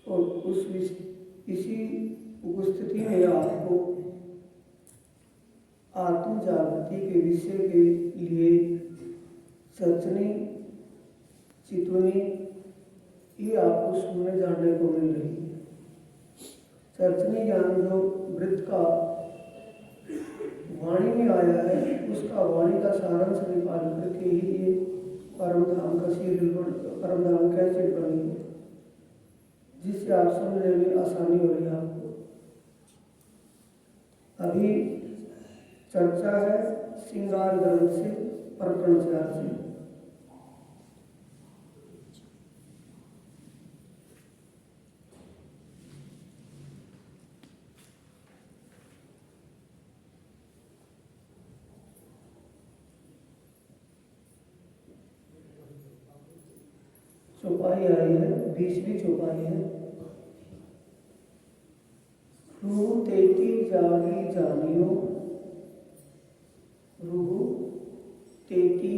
और इसी उपस्थिति में आपको आत्म जागृति के विषय के लिए सचनी चितवनी ये आपको सुनने जानने को मिल रही है। सचनी ज्ञान जो वृत्त का वाणी में आया है, उसका वाणी का सारांश निकाल करके ही ये परम धाम का परम धाम कैसे बनी है, जिससे आप समझने में आसानी हो रही है आपको। अभी चर्चा है श्रृंगार ग्रंथ से प्रकरण 4 से। चौपाई आई है, 20वीं चौपाई है। रूह तेती जागी जानियो, रूह तेती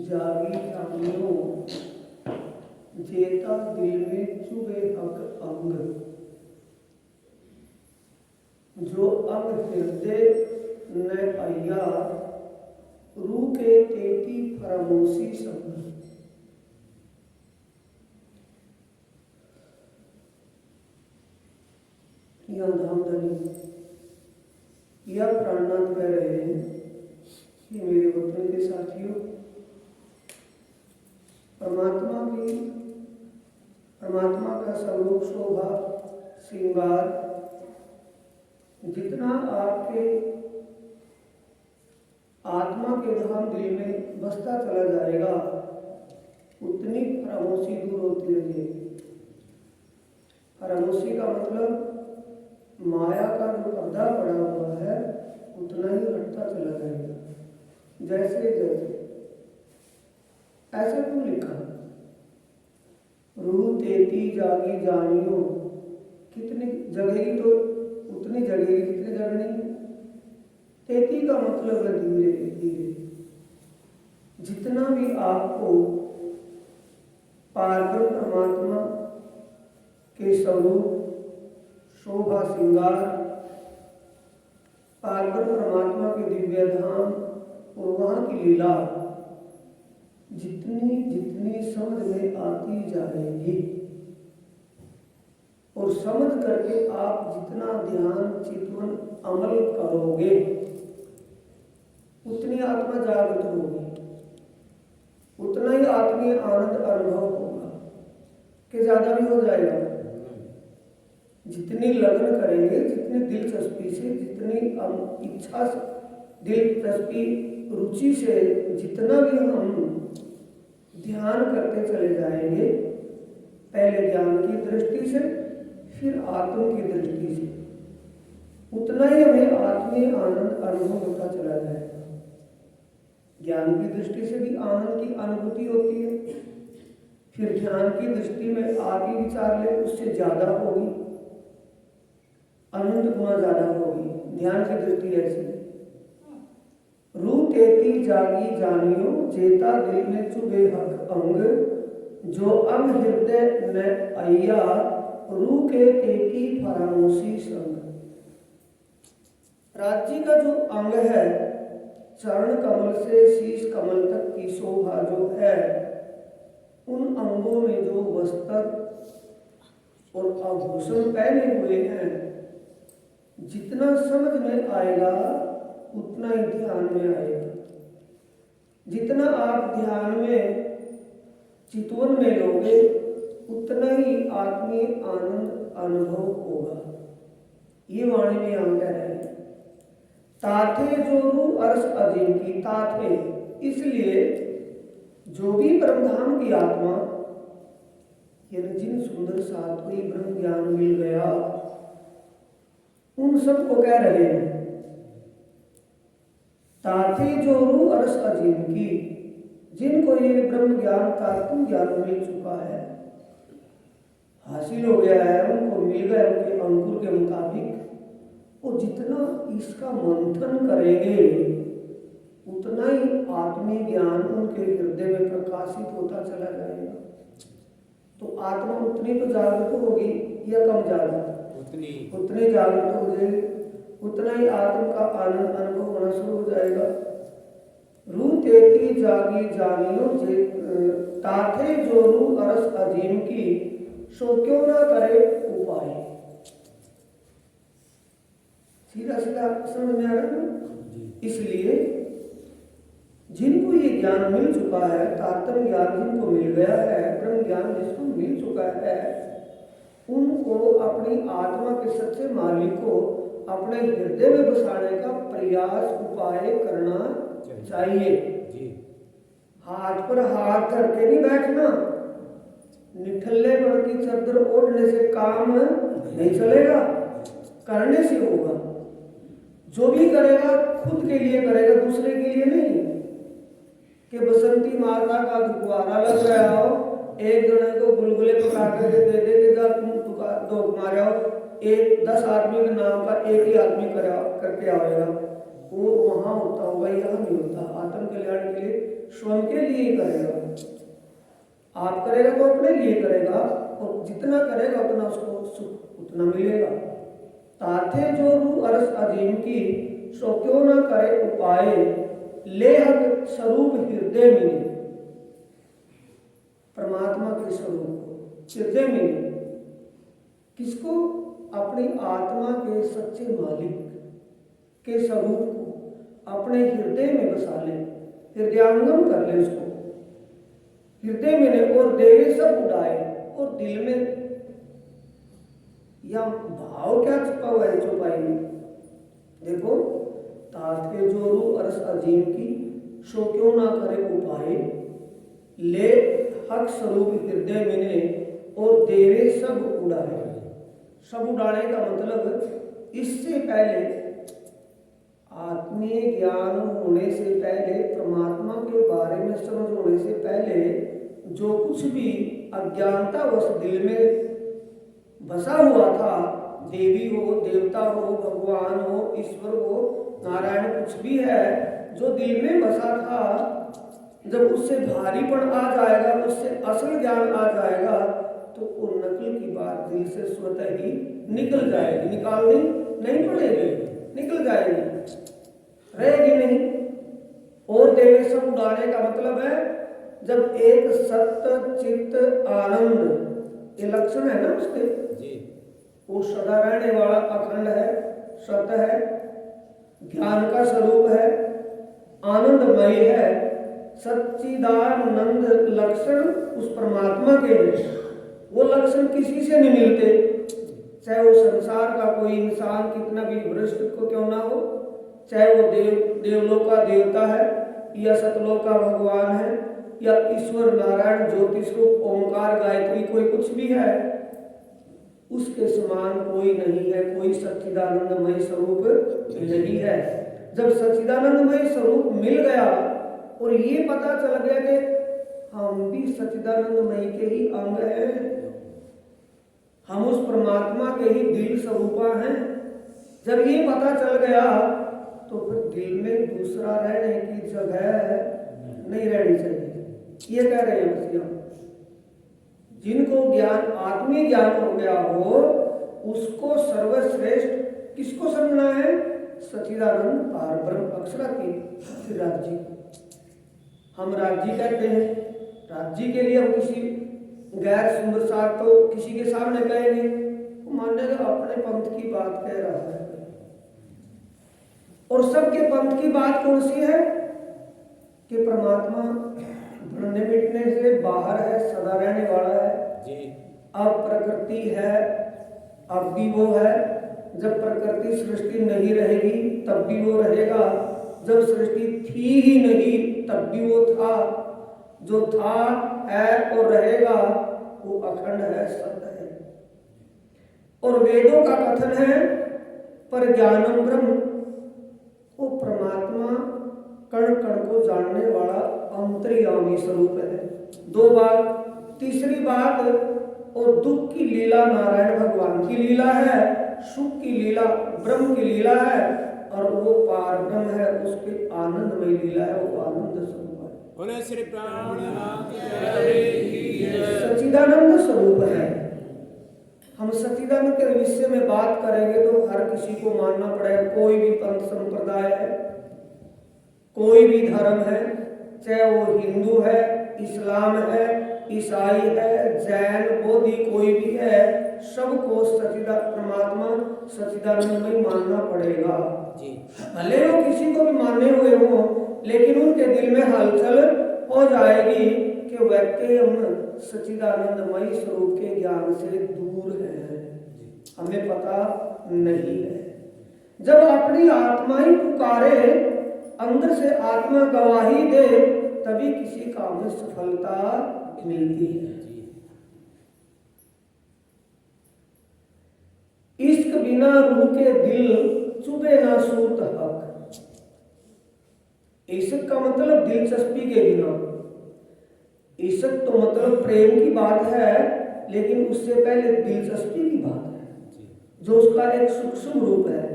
जागी जानियो, जेता दिल में चुभे हक अंग, जो अंग हृदय न आया, रूह के तेती फरामोशी संग। यहाँ धामधनी यह प्राणनाथ कह रहे हैं कि मेरे वतन के साथियों, परमात्मा का सर्वोच्च शोभा श्रृंगार जितना आपके आत्मा के धाम दिल में बसता चला जाएगा, उतनी फरामोशी दूर होती रहेगी। फरामोशी का मतलब माया का जो पर्दा पड़ा हुआ है उतना ही हटता चला जाएगा। जैसे जैसे ऐसे क्यों लिखा, रूह तेती जागी जानियो, कितनी जगेगी तो उतनी जगेगी जितनी जगनी है। तेती का मतलब है धीरे धीरे। जितना भी आपको पारब्रह्म परमात्मा के स्वरूप शोभा श्रृंगार, पारब्रह्म परमात्मा के दिव्य धाम और वहाँ की लीला जितनी जितनी समझ में आती जाएगी, और समझ करके आप जितना ध्यान चितवन अमल करोगे, उतनी आत्मा जागृत होगी, उतना ही आत्मीय आनंद अनुभव होगा। कि ज्यादा भी हो जाएगा। जितनी लगन करेंगे, जितनी दिलचस्पी से, जितनी इच्छा से, दिलचस्पी रुचि से जितना भी हम ध्यान करते चले जाएंगे, पहले ज्ञान की दृष्टि से फिर आत्म की दृष्टि से, उतना ही हमें आत्मीय आनंद अनुभव होता चला जाएगा। ज्ञान की दृष्टि से भी आनंद की अनुभूति होती है, फिर ध्यान की दृष्टि में आगे विचार ले उससे ज्यादा होगी, अनंत गुना ज्यादा होगी ध्यान की दृष्टि ऐसी। रूह तेती जागी जानियो, जेता दिल में चुभे हक अंग, जो अंग हृदय न आया, रूह के तेती फरामोशी संग। राज्य का जो अंग है, चरण कमल से शीश कमल तक की शोभा जो है, उन अंगों में जो वस्त्र और आभूषण पहने हुए हैं, जितना समझ में आएगा उतना ही ध्यान में आएगा। जितना आप ध्यान में चितवन में लोगे, उतना ही आत्मीय आनंद अनुभव होगा। ये वाणी में हम कह रहे हैं। ताथे जोरू अर्श अजीम की, ताथे इसलिए जो भी ब्रह्मधाम की आत्मा, यानी जिन सुंदर सात्विक ब्रह्म ज्ञान मिल गया, उन सबको कह रहे हैं ताथे जोरू अर्श अजीम की, जिनको ये ब्रह्म ज्ञान तात्विक ज्ञान मिल चुका है, हासिल हो गया है, उनको मिल गया उनके अंकुर के मुताबिक, वो जितना इसका मंथन करेंगे उतना ही आत्मीय ज्ञान उनके हृदय में प्रकाशित होता चला जाएगा। तो आत्मा उतनी तो जागृत होगी या कम जागृत? उतनी जागृत हो जाएगी, उतना ही आत्मा का आनंद अनुभव होना शुरू हो जाएगा। रू तेती जागी जानियो जे ताथे जो रू अरस अजीम की, सो क्यों ना करे उपाय। सीधा सीधा समझ में आ रहा है। इसलिए जिनको ये ज्ञान मिल चुका है, तारतम्य ज्ञान जिनको मिल गया है, ब्रह्म ज्ञान जिसको मिल चुका है, उनको अपनी आत्मा के सच्चे मालिक को अपने हृदय में बसाने का प्रयास उपाय करना चाहिए। हाथ पर हाथ धर के नहीं बैठना, निठल्ले बड़ की चादर ओढ़ने से काम नहीं चलेगा, करने से होगा। जो भी करेगा खुद के लिए करेगा, दूसरे के लिए नहीं। कि बसंती माता का दुखवारा लग रहा हो, एक जने को गुलगुले पका के दे दे कि जा तुम दो मारे हो, एक 10 आदमी के नाम का एक ही आदमी करके आएगा, वो वहां होता होगा, यहाँ नहीं होता। आत्म कल्याण के लिए स्वयं के लिए ही करेगा। आप करेगा तो अपने लिए करेगा, और जितना करेगा उतना उसको सुख उतना मिलेगा। ताथे जो रू अरस अजीम की, सो क्यों ना करे उपाय, लेहक स्वरूप हृदय में। परमात्मा के स्वरूप को हृदय में, किसको? अपनी आत्मा के सच्चे मालिक के स्वरूप को अपने हृदय में बसा ले, हृदयांगम कर ले उसको हृदय में, और देवे सब उड़ाए। और दिल में या भाव क्या छुपा हुआ है चौपाई में? देखो, तात के जोरू अरस अजीम की, सो क्यों ना करे उपाय, ले हक स्वरूप हृदय में, और देवे सब उड़ाए। सब उड़ाने का मतलब, इससे पहले आत्मीय ज्ञान होने से पहले, परमात्मा के बारे में समझ होने से पहले, जो कुछ भी अज्ञानता वश दिल में बसा हुआ था, देवी हो, देवता हो, भगवान हो, ईश्वर हो, नारायण, कुछ भी है जो दिल में बसा था, जब उससे भारीपन आ जाएगा, उससे असल ज्ञान आ जाएगा, तो वो नकल की बात दिल से स्वतः ही निकल जाएगी। निकालनी नहीं पड़ेगी, निकल जाएगी, रहेगी नहीं। और देवे सब उड़ाने का मतलब है, जब एक सत्य चित्त आनंद, ये लक्षण है ना उसके, वो सदा रहने वाला अखंड है, सत्य है, ज्ञान का स्वरूप है, आनंदमय है, सच्चिदानंद लक्षण उस परमात्मा के हैं। वो लक्षण किसी से नहीं मिलते, चाहे वो संसार का कोई इंसान कितना भी भ्रष्ट को क्यों ना हो, चाहे वो देवलोक का देवता है, या सतलोक का भगवान है, या ईश्वर नारायण ज्योतिष को ओंकार गायत्री कोई कुछ भी है, उसके समान कोई नहीं है, कोई सच्चिदानंदमय स्वरूप नहीं है। जब सच्चिदानंदमय स्वरूप मिल गया और ये पता चल गया कि हम भी सच्चिदानंदमय के ही अंग हैं, हम उस परमात्मा के ही दिल स्वरूपा हैं, जब ये पता चल गया तो फिर दिल में दूसरा रहने की जगह नहीं रहनी चाहिए। ये कह रहे हैं बस हम, जिनको ज्ञान आत्मीय ज्ञान हो गया हो, उसको सर्वश्रेष्ठ किसको समझना है? सच्चिदानंद पार ब्रह्म अक्षरातीत राज्य। हम राज्य कहते हैं, राज्य के लिए हम किसी गैर सुंदर साथ तो किसी के सामने कहेंगे, वो मानेगा अपने पंथ की बात कह रहा है। और सबके पंथ की बात कौन सी है? कि परमात्मा बनने मिटने से बाहर है, सदा रहने वाला है, अब प्रकृति है, अब भी वो है, जब प्रकृति सृष्टि नहीं रहेगी तब भी वो रहेगा, जब सृष्टि थी ही नहीं तब भी वो था, जो था है और रहेगा वो अखंड है, सत्य है। और वेदों का कथन है पर ज्ञानम ब्रह्म, वो परमात्मा कण कण को जानने वाला अंतर्यामी स्वरूप है। दो बात। तीसरी बात, और दुख की लीला नारायण भगवान की लीला है, सुख की लीला ब्रह्म की लीला है, और वो पार ब्रह्म है, उसकी आनंदमय लीला है, वो आनंद स्वरूप है। उन्हें श्री प्राणनाथ की सच्चिदानंद स्वरूप है। हम सच्चिदानंद के विषय में बात करेंगे तो हर किसी को मानना पड़ेगा, कोई भी पंथ संप्रदाय है, कोई भी धर्म है, चाहे वो हिंदू है, इस्लाम है, ईसाई है, जैन, बौद्धी, कोई भी है, सबको परमात्मा सच्चिदानंदमय मानना पड़ेगा। भले वो किसी को भी माने हुए हो, लेकिन उनके दिल में हलचल हो जाएगी कि व्यक्ति हम सच्चिदानंदमय स्वरूप के ज्ञान से दूर है, हमें पता नहीं है। जब अपनी आत्मा ही पुकारे, अंदर से आत्मा गवाही दे, तभी किसी काम में सफलता मिलती है। इश्क बिना रूह के दिल चुभे ना सूरत हक। इश्क का मतलब दिलचस्पी के बिना। इश्क तो मतलब प्रेम की बात है, लेकिन उससे पहले दिलचस्पी की बात है, जो उसका एक सूक्ष्म रूप है।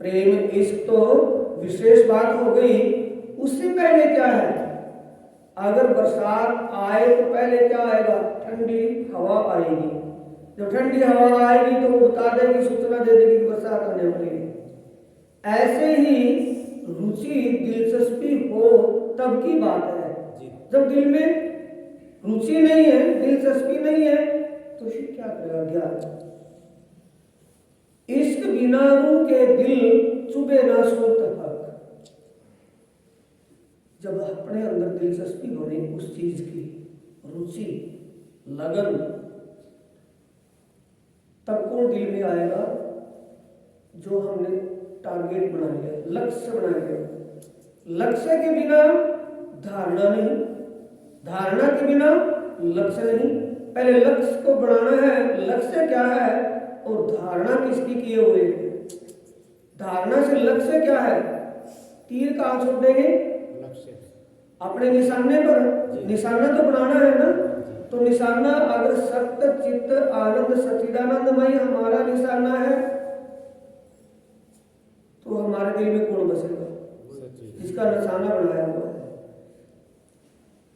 प्रेम इश्क तो विशेष बात हो गई। उससे पहले क्या है? अगर बरसात आए तो पहले क्या आएगा? ठंडी हवा आएगी। जब ठंडी हवा आएगी तो वो बता देगी, सूचना दे देगी कि बरसात आने वाली है। ऐसे ही रुचि दिलचस्पी हो तब की बात है। जब दिल में रुचि नहीं है, दिलचस्पी नहीं है, तो फिर क्या करेगा ज्ञान? इश्क बिना रूह के दिल चुभे ना सूरत हक। जब अपने अंदर दिलचस्पी बने उस चीज की, रुचि, लगन, तब कौन दिल में आएगा? जो हमने टारगेट बना लिया, लक्ष्य बना लिया। लक्ष्य के बिना धारणा नहीं, धारणा के बिना लक्ष्य नहीं। पहले लक्ष्य को बनाना है। लक्ष्य क्या है और धारणा किसकी किए हुए? धारणा से लक्ष्य क्या है? तीर कहाँ छोड़ देंगे? अपने निशाने पर। निशाना तो बनाना है ना। तो निशाना अगर सत्य चित्त आनंद सच्चिदानंदमय हमारा निशाना है, तो हमारे दिल में कौन बसेगा? जिसका निशाना बनाया हुआ है।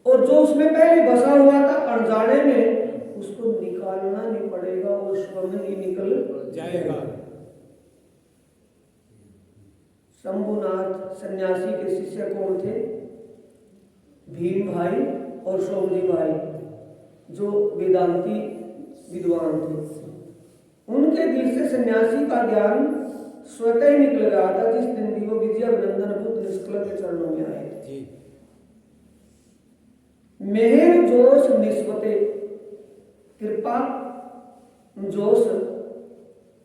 और जो उसमें पहले बसा हुआ था अनजाने में, उसको निकालना नहीं पड़ेगा, वो स्वयं ही निकल जाएगा। शंभुनाथ सन्यासी के शिष्य कौन थे? भीम भाई और सोमजी भाई, जो वेदांती विद्वान थे। उनके दिल से सन्यासी का ज्ञान स्वतः ही निकल गया था जिस दिन भी वो विजयानंदन बुद्ध निष्कल के चरणों में आए थे। मेहर जोश निस्बते, कृपा जोश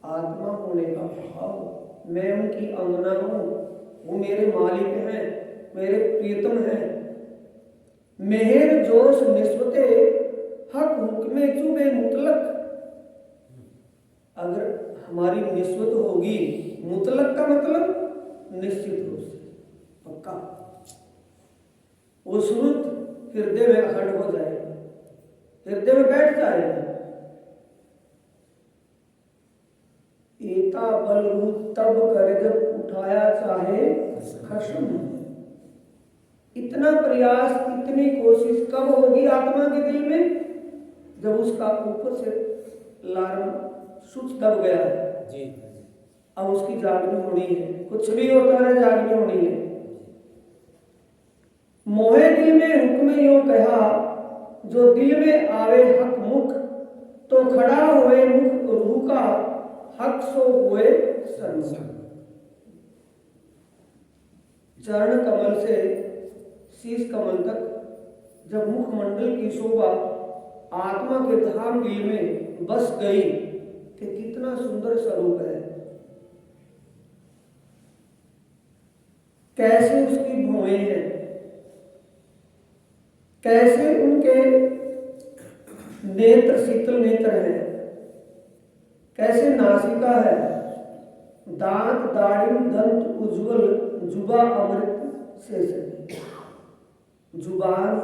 आत्मा होने का भाव। मैं उनकी अंगना हूं, वो मेरे मालिक हैं, मेरे प्रियतम हैं। मेहर जोश निस्बते हक हुक्मे चुबे मुतलक। अगर हमारी निस्बत होगी, मुतलक का मतलब निश्चित रूप से पक्का, वो सुरुत हृदय में अखंड हो जाएगा, हृदय में बैठ जाएगा। एता बल रूप तब करे जब उठाया चाहे खशम। इतना प्रयास, इतनी कोशिश कब होगी आत्मा के दिल में? जब उसका ऊपर से लार्म स्विच दब गया है जी। अब उसकी जागनी होनी है। कुछ भी होता है, जागनी होनी है। मोहे दिल में हुक्म यूं कहा, जो दिल में आवे हक मुख, तो खड़ा हुए मुख रूह का, हक सो हुए सन्मुख। चरण कमल से शीश कमल तक जब मुखमंडल की शोभा आत्मा के धाम दिल में बस गई कि कितना सुंदर स्वरूप है। कैसे उसकी भुएं हैं, कैसे उनके नेत्र शीतल नेत्र हैं, कैसे नासिका है, दांत दाढ़ी दंत उज्जवल, जुबा अमृत से सजी। जुबान,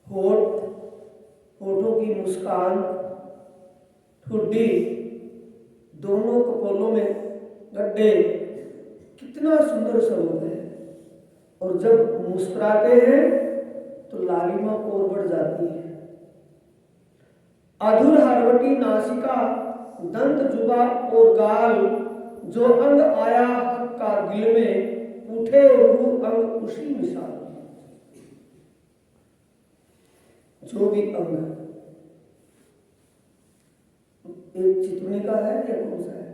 होठ, होठों की मुस्कान, ठुड्डी, दोनों कपोलों में गड्ढे, कितना सुंदर स्वरूप है। और जब मुस्कुराते हैं तो लालिमा और बढ़ जाती है। अधूर हरवटी नासिका, दंत जुबा और गाल, जो अंग आया हक का दिल में, उठे रूह अंग उसी मिसाल। जो भी अंग, एक चित्रनी का है या कौन सा है?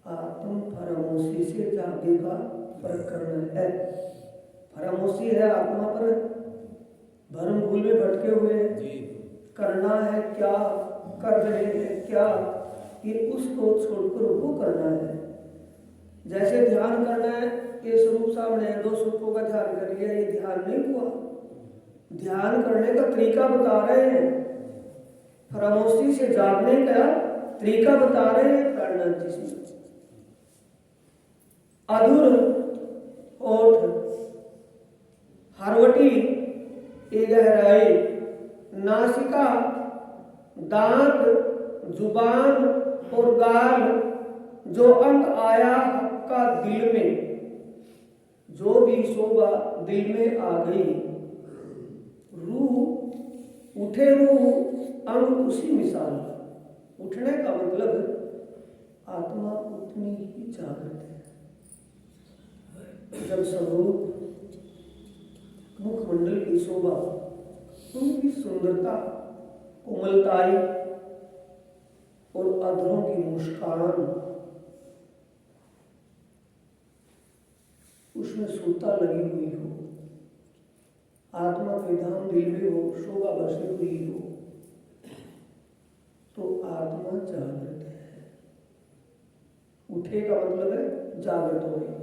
आत्म फरामोशी से जागेगा प्रकरण है। फरामोशी है आत्मा पर, भरम भूल में भटके हुए हैं, करना है क्या, कर रहे हैं क्या, ये उसको छोड़कर वो करना है। जैसे ध्यान करना है, ये स्वरूप सामने है, 2 स्वरूपों का ध्यान कर लिया, ये ध्यान नहीं हुआ। ध्यान करने का तरीका बता रहे हैं, फरामोशी से जागने का तरीका बता रहे हैं प्राणनाथ जी। अधूर होठ, हरवटी ये गहराई, नासिका, दांत, जुबान और गाल, जो अंग आया का दिल में, जो भी शोभा दिल में आ गई, रूह उठे, रूह अंग उसी मिसाल। उठने का मतलब आत्मा उतनी ही जागृत है। जब स्वरूप, मुखमंडल की शोभा, उनकी सुंदरता, कोमलताई और अधरों की मुस्कान, उसमें सूता लगी हुई हो, आत्मा के धाम दिल में हो, शोभा बसी हुई हो, तो आत्मा जागृत है। उठे का मतलब है जागृत होने का।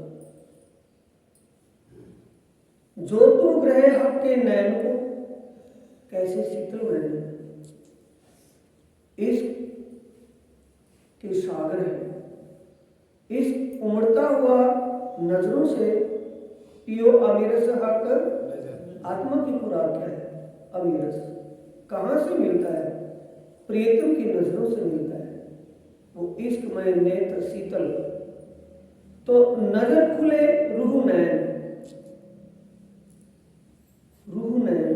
जो तुम ग्रहे हक के नैन को, कैसे शीतल नैन, इश्क के सागर है। इस उमड़ता हुआ नजरों से पियो अमीरस हक। आत्मा की खुराक क्या है? अमीरस। कहाँ से मिलता है? प्रियतम की नजरों से मिलता है। वो इश्कमय नेत्र शीतल। तो नजर खुले रूह नैन, रूह नैन,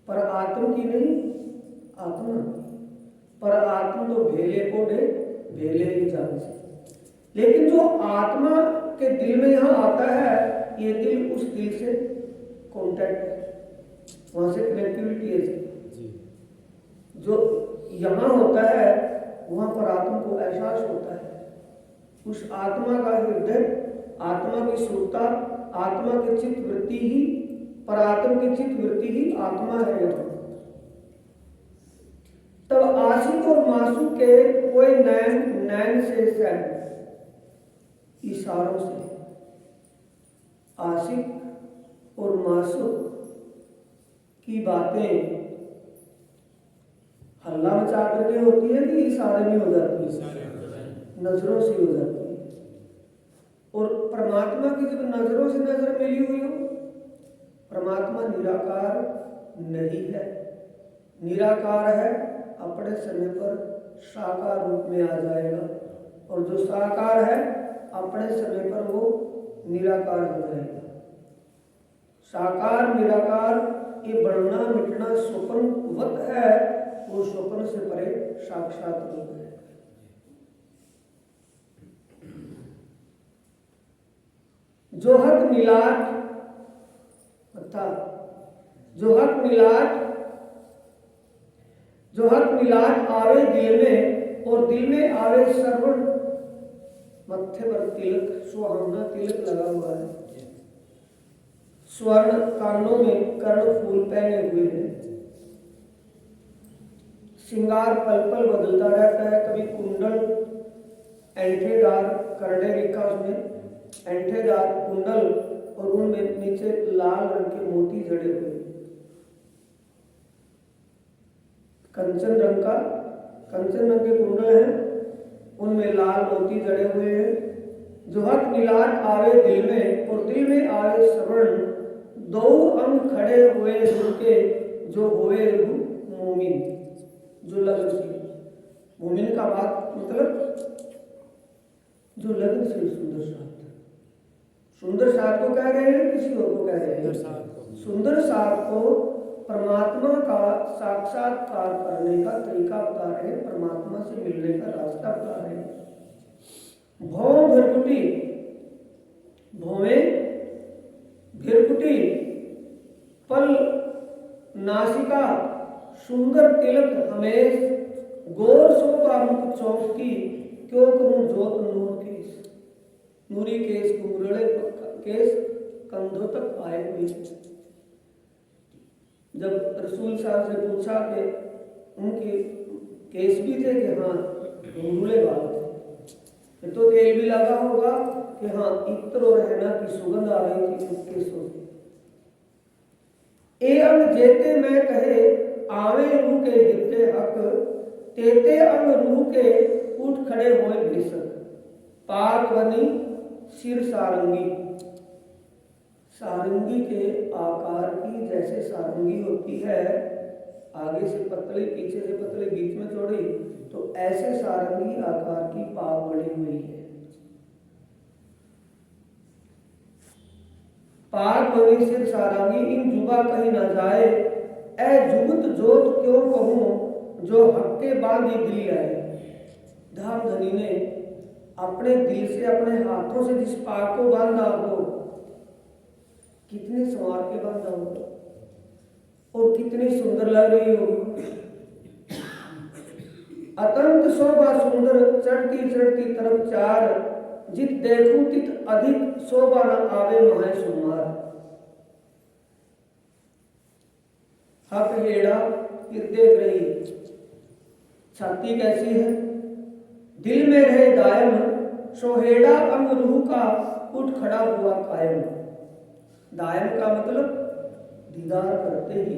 पर आत्म की नहीं, आत्मा। पर आत्म तो भेले को दे, भेले ही जान से। लेकिन जो आत्मा के दिल में यहां आता है, ये दिल उस दिल से कॉन्टैक्ट है, वहां से कनेक्टिविटी है। जो यहां होता है वहां पर आत्मा को एहसास होता है। उस आत्मा का हृदय, आत्मा की सुरता, आत्मा की चित्त वृत्ति ही, परात्म की चित्त वृत्ति ही आत्मा है यहाँ। तब आशिक और मासूक के कोई नैन, नैन से सैन, इशारों से आशिक और मासूक की बातें हल्ला मचा करके होती है कि इशारे में हो जाती है? नजरों से हो जाती है। और परमात्मा की जब नजरों से नजर मिली हुई हो, परमात्मा निराकार नहीं है। निराकार है, अपने समय पर साकार रूप में आ जाएगा, और जो साकार है अपने समय पर वो निराकार हो जाएगा। साकार निराकार ये बढ़ना मिटना स्वप्नवत है, वो स्वप्न से परे साक्षात रूप है। जो हक मिलाट, जो हक मिलाट, जो हक मिलाट आवे दिल में, और दिल में आवे श्रवण, मत्थे पर तिलक, सुहावना तिलक लगा हुआ है, स्वर्ण कानों में कर्ण फूल पहने हुए हैं, श्रृंगार पल पल बदलता रहता है। कभी कुंडल एंठेदार करने लिखा उसमें, एंठेदार कुंडल, और उनमें नीचे लाल रंग के मोती जड़े हुए, कंचन रंग का, कंचन रंग के कुंडल हैं, उनमें लाल मोती जड़े हुए हैं। जो हक मिलाट आवे दिल में, और दिल में आवे श्रवण, दो अंग खड़े हुए उनके, जो हुए मोमिन, जो लगन से। मोमिन का बात मतलब जो लगन से सुंदर शब्द, सुंदर साथ को कह रहे हैं, किसी और को कह रहे हैं? सुंदर साथ को परमात्मा का साक्षात्कार करने का तरीका बता रहे हैं, परमात्मा से मिलने का रास्ता बता रहे हैं। भौं भिरकुटी, भौवें भिरकुटी, पल नासिका, सुंदर तिलक हमेश, गौर शोभा मुख चौक की, क्यों कहूं जोत नूर केस, नूरी केस कुमरड़े केस कंधों तक आए हुए। जब रसूल साहब से पूछा कि उनके केस भी थे कि हाँ घुंघरूले बाल थे, तो तेल भी लगा होगा कि हाँ इत्र और रहना की सुगंध आ रही थी उनके केसों से। ए अंग जेते मैं कहे आवे रूह के हिते हक, तेते अंग रूह के उठ खड़े होए बेशक, पाग बनी सिर सारंगी, सारंगी के आकार की जैसे सारंगी होती है, आगे से पतली पीछे से पतली बीच में चौड़ी, तो ऐसे सारंगी आकार की पाग बनी हुई है। पाग बनी सिर सारंगी, इन जुबा कहीं न जाए, ऐ जुगत जोत क्यों कहूं, जो हक्के बांधी दिल आए। धाम धनी ने अपने दिल से, अपने हाथों से जिस पाग को बांधा हो, कितने संवार के बांधा होगा और कितनी सुंदर लग रही होगी। अतंत शोभा सुंदर चढ़ती चढ़ती तरफ चार, जित देखूं तित अधिक शोभा न आवे माहे सुमार। हक हेड़ा फिर देख रही, छाती कैसी है, दिल में रहे दायम, सोहेड़ा अंग रूह का उठ खड़ा हुआ कायम। दायम का मतलब दीदार करते ही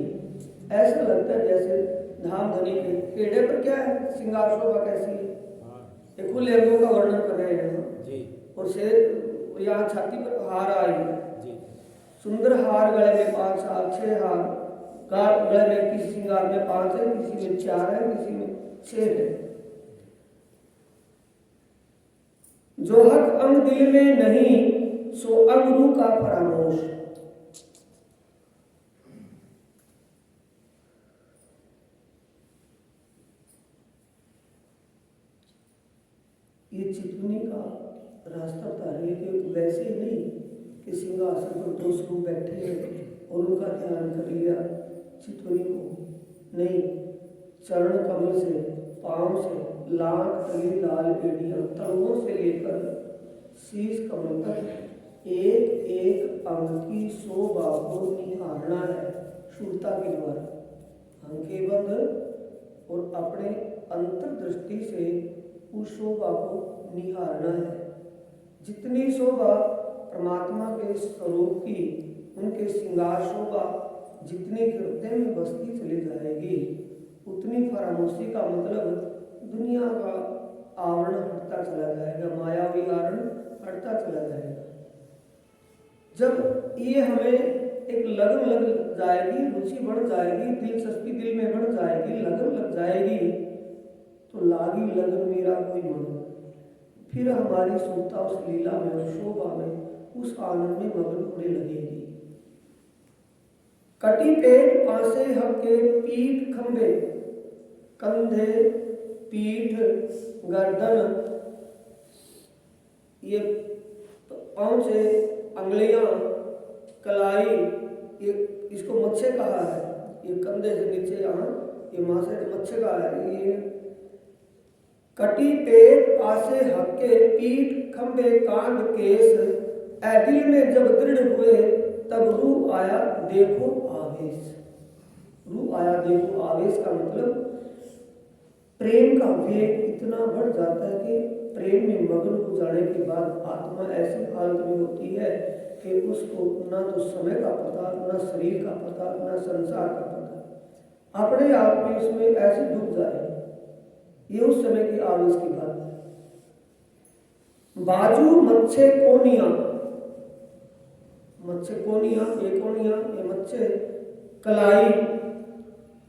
ऐसा लगता है जैसे धाम धनी के हेड़े पर क्या है, श्रृंगार शोभा कैसी है, एक खुले अंगों का वर्णन कर रहे हैं। और शेर यहाँ छाती पर हार आई है, सुंदर हार, गले में 5 साल 6 हार, गले में किसी श्रृंगार में 5 है, किसी में 4 है, किसी में 6 है। जो हक अंग दिल में नहीं, सो अंग रूह का परामोश। ये चितवनी का रास्ता बता रही है कि वैसे ही नहीं कि सिंहासन पर 2 लोग बैठे हैं और उनका ध्यान कर लिया चितवनी को, नहीं, चरण कमल से, पांव से, लाख तली लाल एड़ियां, तलवों से लेकर शीश कमल तक एक एक अंग की शोभा को निहारना है शूरता के द्वारा। आंखें बंद और अपने अंतर्दृष्टि से उस शोभा को निहारना है। जितनी शोभा परमात्मा के स्वरूप की, उनके श्रृंगार शोभा जितनी हृदय में बसती चली जाएगी, उतनी फरामोशी का मतलब दुनिया का आवरण हटता चला जाएगा, मायावी आवरण हटता चला जाएगा। जब ये हमें एक लगन लग जाएगी, रुचि बढ़ जाएगी, दिलचस्पी दिल में बढ़ जाएगी, लगन लग जाएगी, तो लागी लगन मेरा कोई मन, फिर हमारी सुरता उस लीला में, उस शोभा में, उस आनंद में मगन होने लगेगी। कटी पेट पासे हक्के पीठ खंबे, कंधे पीठ गर्दन, ये पांव से अंगलियां कलाई, ये इसको मच्छे कहा है, ये कंधे से नीचे यहाँ ये मासे मच्छे का है। ये कटी पेट पासे हक्के पीठ खंबे कांध केस, ऐ दिल में जब दृढ़ हुए तब रूह आया देखो आवेश। रूह आया देखो आवेश का मतलब प्रेम का वेग इतना बढ़ जाता है कि प्रेम में मग्न हो जाने के बाद आत्मा ऐसी हालत में होती है कि उसको ना तो समय का पता, ना शरीर का पता, ना संसार का पता, अपने आप में इसमें ऐसे डूब जाए। ये उस समय की आवेश की बात है। बाजू मच्छे कोनिया, मच्छे कोनिया, ये कोनिया, ये मच्छे, कलाई,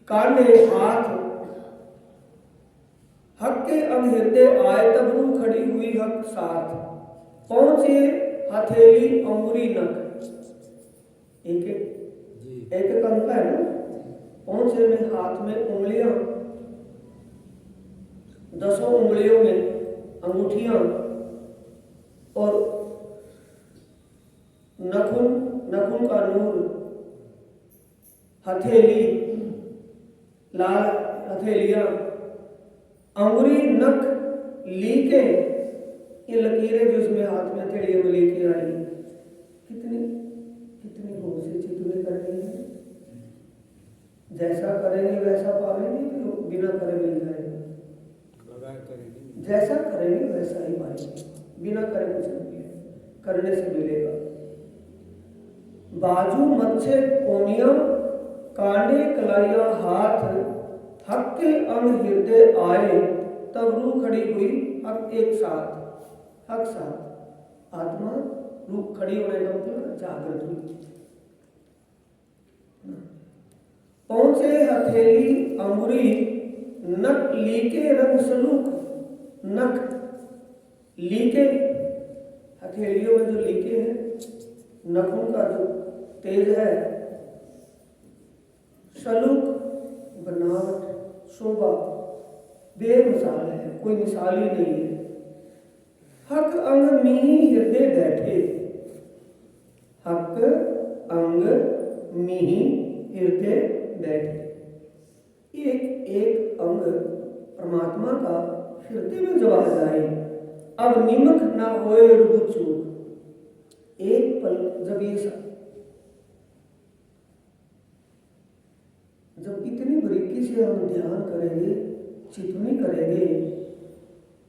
कांधे, हाथ, हक के अंग हृदय आए तब रूह खड़ी हुई हक साथ, पहुंचे हथेली, अंगुरी, नख, एक एक अंक है ना। पहुंचे में हाथ में उंगलियां, 10 उंगलियों में अंगूठियां और नखुन का नूर, हथेली, लाल हथेलियां, अंगुरी, नख, लीके, ये लकीरें जो इसमें हाथ में हथेलियों में लेके आई, कितनी कितनी बहुत सी चितुएं करनी है। जैसा करेंगे वैसा पावेंगे, तो बिना करे मिल जाएगा। जैसा करेंगे वैसा ही पाएंगे, बिना करे कुछ नहीं मिलेगा, करने से मिलेगा। बाजू, मच्छे, कोनिया, कांडे, कलाइया, हाथ, हक के अंग हृदय आए, तब रूह खड़ी हुई। हक एक साथ, हक साथ, आत्मा रूह खड़ी होने का मतलब जागृत हुई। पहुंचे हथेली, अंगुरी, नख, लीके, रंग, सलूक, नख, लीके, हथेलियों में जो लीके हैं, नखों का जो तेज है, सलूक, बनावट, शोभा, बेमिसाल है, कोई मिसाल ही नहीं है। हक अंग मिहि हृदय बैठे, हक अंग मिहि हृदय बैठे, एक एक अंग परमात्मा का हृदय में जब आ जाए, अब निमक ना होए रूह चूक। एक पल जब ये जब इतनी बारीकी से हम ध्यान करेंगे, चितवनी करेंगे,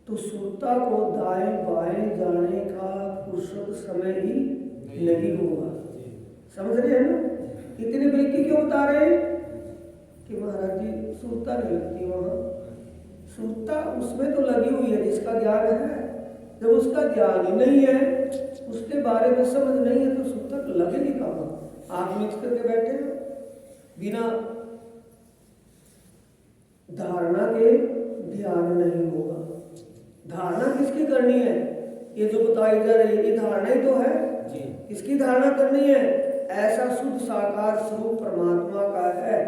तो सुरता को दाएं बाएं जाने का फुर्सत समय ही नहीं होगा। समझ रहे हैं ना? इतनी बारीकी क्यों बता रहे हैं कि महाराज जी सुरता नहीं लगती वहां। सुरता उसमें तो लगी हुई है जिसका ज्ञान है। जब उसका ज्ञान ही नहीं है, उसके बारे में समझ नहीं है, तो सुरता तो लगेगी कहाँ। आप मिक्स करके बैठे हो, बिना धारणा के ध्यान नहीं होगा। धारणा किसकी करनी है? ये जो बताई जा रही है, ये धारणा ही तो है। किसकी धारणा करनी है? ऐसा शुद्ध साकार स्वरूप परमात्मा का है।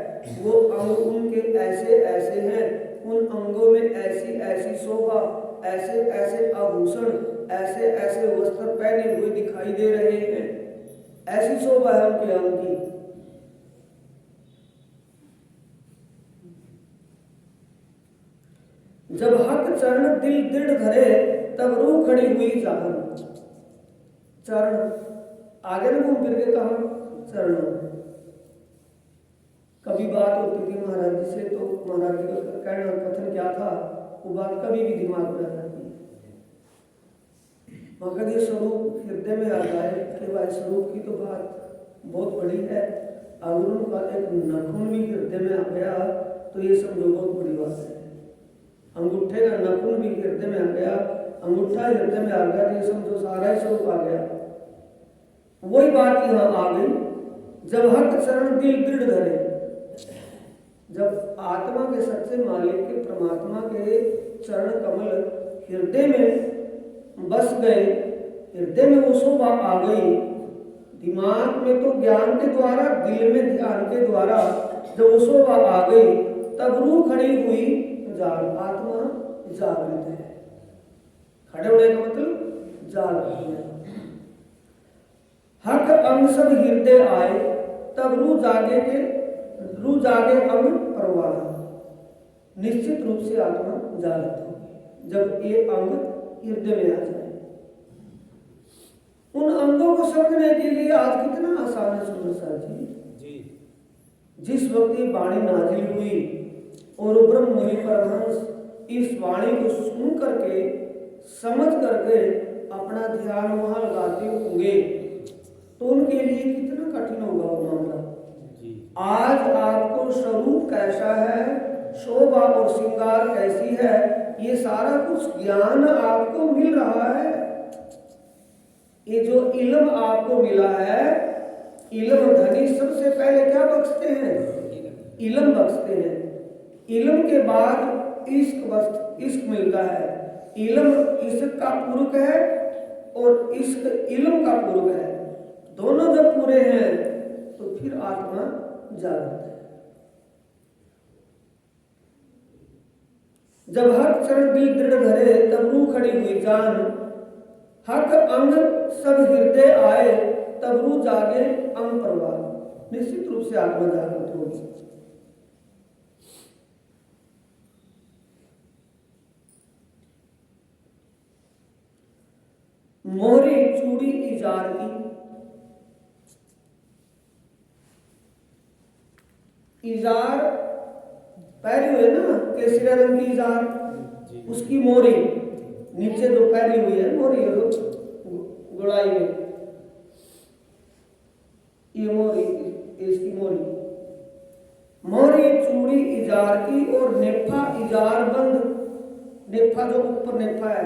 वो अंग उनके ऐसे ऐसे हैं, उन अंगों में ऐसी ऐसी शोभा, ऐसे ऐसे आभूषण, ऐसे ऐसे वस्त्र पहने हुए दिखाई दे रहे हैं। ऐसी शोभा है उनके अंग की। जब हक चरण दिल दृढ़ धरे, तब रूह खड़ी हुई जागन। चरण आगे न घूम फिर के कहा चरणों में। कभी बात होती थी महाराज जी से, तो महाराज जी का कहना कथन क्या था, वो बात कभी भी दिमाग में आ जाती है। मगर ये स्वरूप हृदय में आ जाए कि भाई स्वरूप की तो बात बहुत बड़ी है, अगर उनका एक नखून भी हृदय में आ गया तो ये समझो बहुत बड़ी बात है। अंगूठे का नखून भी हृदय में आ गया, अंगूठा हृदय में आ गया, तो ये समझो सारा ही स्वरूप आ गया। वही बात यहाँ आ गई, जब हक चरण दिल दृढ़ धरे। जब आत्मा के सच्चे मालिक के परमात्मा के चरण कमल हृदय में बस गए, हृदय में वो शोभा आ गई, दिमाग में तो ज्ञान के द्वारा, दिल में ध्यान के द्वारा जब वो शोभा आ गई, तब रूह खड़ी हुई जाग। आत्मा जागृत है। खड़े होने का मतलब जागृत है। हक अंग सब हृदय आए, तब रूह जागे अंग परवाह। निश्चित रूप से आत्मा जागृत होगी जब ये अंग हृदय में आ जाए। उन अंगों को समझने के लिए आज कितना आसान है सुंदर साहब जी। जिस वक्त ये वाणी नाजिल हुई और ब्रह्म मुनि परमहंस इस वाणी को सुन करके, समझ करके अपना ध्यान वहां लगाते होंगे, तो उनके लिए कितना कठिन होगा वो मामला। आज आपको स्वरूप कैसा है, शोभा और श्रृंगार कैसी है, ये सारा कुछ ज्ञान आपको मिल रहा है। ये जो इल्म आपको मिला है, इल्म धनी सबसे पहले क्या बख्शते हैं? इल्म बख्शते हैं। इल्म के बाद इश्क मिलता है। इल्म इश्क का पूरक है, और इश्क इल्म का पूर्व है। दोनों जब पूरे हैं तो फिर आत्मा जागृत है। जब हक चरण दिल दृढ़ धरे तब रूह खड़ी हुई जान, हक अंग सब हृदय आए तब रूह जागे अंग परवान। निश्चित रूप से आत्मा जागृत होगी। मोहरी चूड़ी इजार की, इजार पहरी हुई है ना, केसरिया रंग की इजार, उसकी मोहरी नीचे जो पहरी हुई है मोहरी है गुड़ाई में, ये मोहरी, इसकी मोहरी। मोहरी चूड़ी इजार की और नेफा इजार बंद, नेफा जो ऊपर नेफा है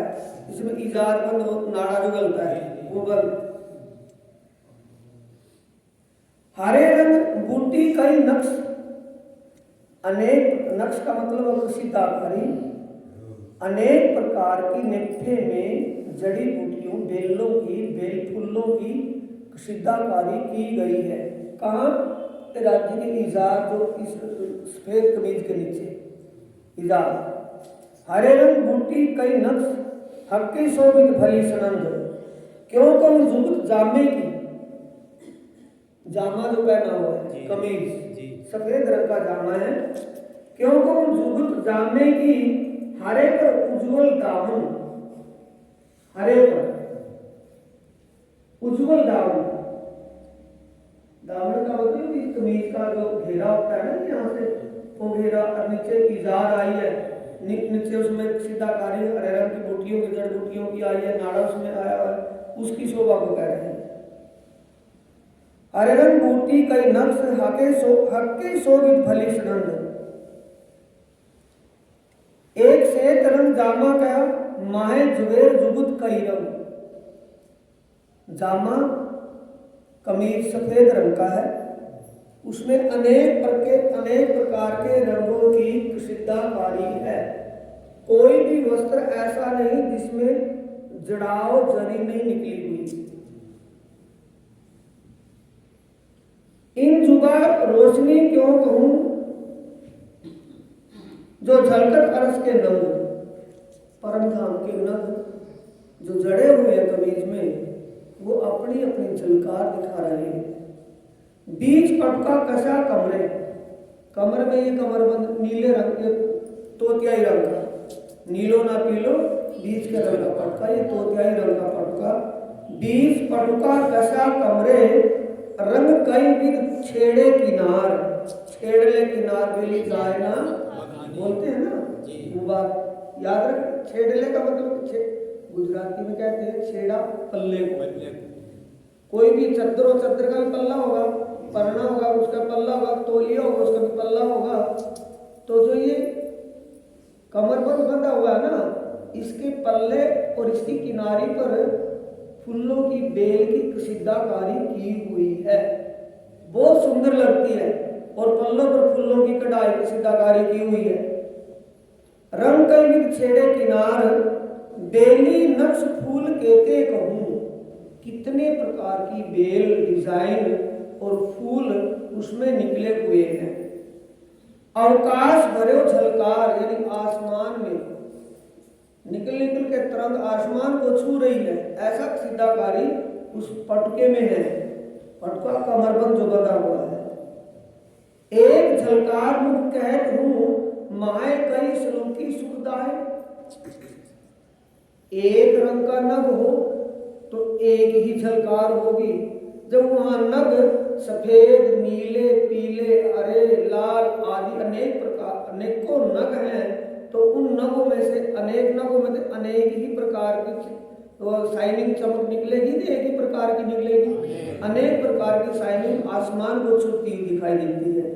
इसमें इजार बंद, नाड़ा जो गलता है वो बंद। हरे रंग बूटी कई नक्श, अनेक नक्श का मतलब सीताकारी, अनेक प्रकार की नेफे में जड़ी बूटियों बेलों की, बेल फूलों की कशीदाकारी की गई है। कहाँ? राज्य के इजार जो इस सफेद कमीज के नीचे इजार। हरे रंग बूटी कई नक्श हक्की शोभित भली सनंद, क्यों कम जुगत जामे की, जामा जो पहना हुआ है कमीज सफेद रंग का जामा है, क्यों कम जुगत जामे की, हरे पर उज्जवल दामन, हरे पर उज्जवल दामन। दामन का मतलब इस कमीज का जो घेरा होता है ना यहाँ से वो घेरा, और नीचे इजार आई है, नीचे उसमें सीधाकारी हरे रंग की बूटियों की जड़ बूटियों की आई है, नाड़ा उसमें आया है, उसकी शोभा को कह रहे हैं। हरे रंग बूटी कई नक्श हक्के शोभित भली सनंद, एक से रंग जामा कहा माहे जुबेर जुगुत कई रंग। जामा कमीज सफेद रंग का है, उसमें अनेक प्रकार के रंगों की कशीदाकारी है। कोई भी वस्त्र ऐसा नहीं जिसमें जड़ाव जरी नहीं निकली हुई। इन जुबा रोशनी क्यों कहूं जो झलकत अरस के नंग, परम धाम के नंग जो जड़े हुए हैं कमीज में वो अपनी अपनी झलकार दिखा रहे हैं। बीच पटका कसा कमरे, कमर में ये कमरबंद नीले रंग के तोतियाई रंग का, नीलो ना पीलो बीच के रंग का पटका, ये तोतियाई रंग का पटका। बीच पटका कसा कमरे रंग कई विध छेड़े किनार, छेड़ले किनार बेली जाए ना बोलते हैं ना वो बात याद रख। छेड़ले का मतलब गुजराती में कहते हैं छेड़ा पल्ले को। कोई भी चद्दर का भी पल्ला होगा, परना होगा उसका पल्ला होगा, तौलिया होगा उसका भी पल्ला होगा। तो जो ये कमर पर बंधा हुआ है ना, इसके पल्ले और इसकी किनारी पर फूलों की बेल की कशीदाकारी की हुई है, बहुत सुंदर लगती है। और पल्लों पर फूलों की कढ़ाई कशीदाकारी की हुई है। रंग कई छेड़े किनार बेली नक्श फूल कहते कहूं, कितने प्रकार की बेल डिजाइन और फूल उसमें निकले हुए हैं। अवकाश भरे झलकार यानी आसमान में निकल के तरंग आसमान को छू रही है, ऐसा कशीदाकारी उस पटके में है। पटका कमरबंद जो बंधा हुआ है। एक झलकार मुख कहत हूं माए कई सलूकी सुखदाय। एक रंग का नग हो तो एक ही झलकार होगी। जब वहां नग सफेद नीले पीले हरे लाल आदि अनेक प्रकार अनेकों नग हैं, तो उन नगों में से अनेक नगों में से अनेक ही प्रकार की शाइनिंग चमक निकलेगी, एक ही प्रकार की निकलेगी। अनेक प्रकार की शाइनिंग आसमान को छूती हुई दिखाई देती है।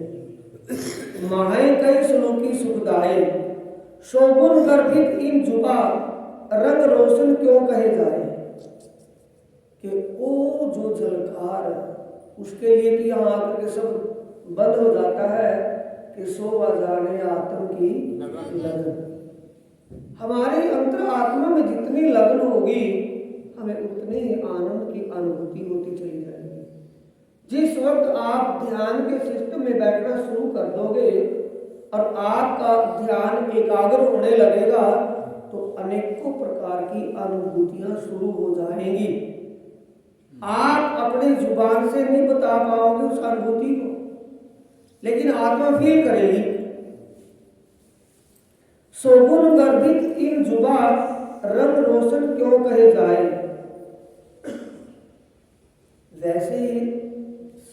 माहे कई सलूकी सुखदाय शोभुन गर्भित इन जुबा रंग रोशन क्यों कहे जाए। कि वो जो झलकार उसके लिए भी यहाँ आकर के सब बंद हो जाता है कि शोभा जाने आत्म की लगन। हमारी अंतर आत्मा में जितनी लगन होगी हमें उतने ही आनंद की अनुभूति होती चली जाएगी। जिस वक्त आप ध्यान के सिस्टम में बैठना शुरू कर दोगे और आपका ध्यान एकाग्र होने लगेगा तो अनेकों प्रकार की अनुभूतियां शुरू हो जाएंगी। आप अपने जुबान से नहीं बता पाओगे उस अनुभूति को, लेकिन आत्मा फील करेगी। सोगुन गर्भित इन जुबा रंग रोशन क्यों कहे जाए। वैसे ही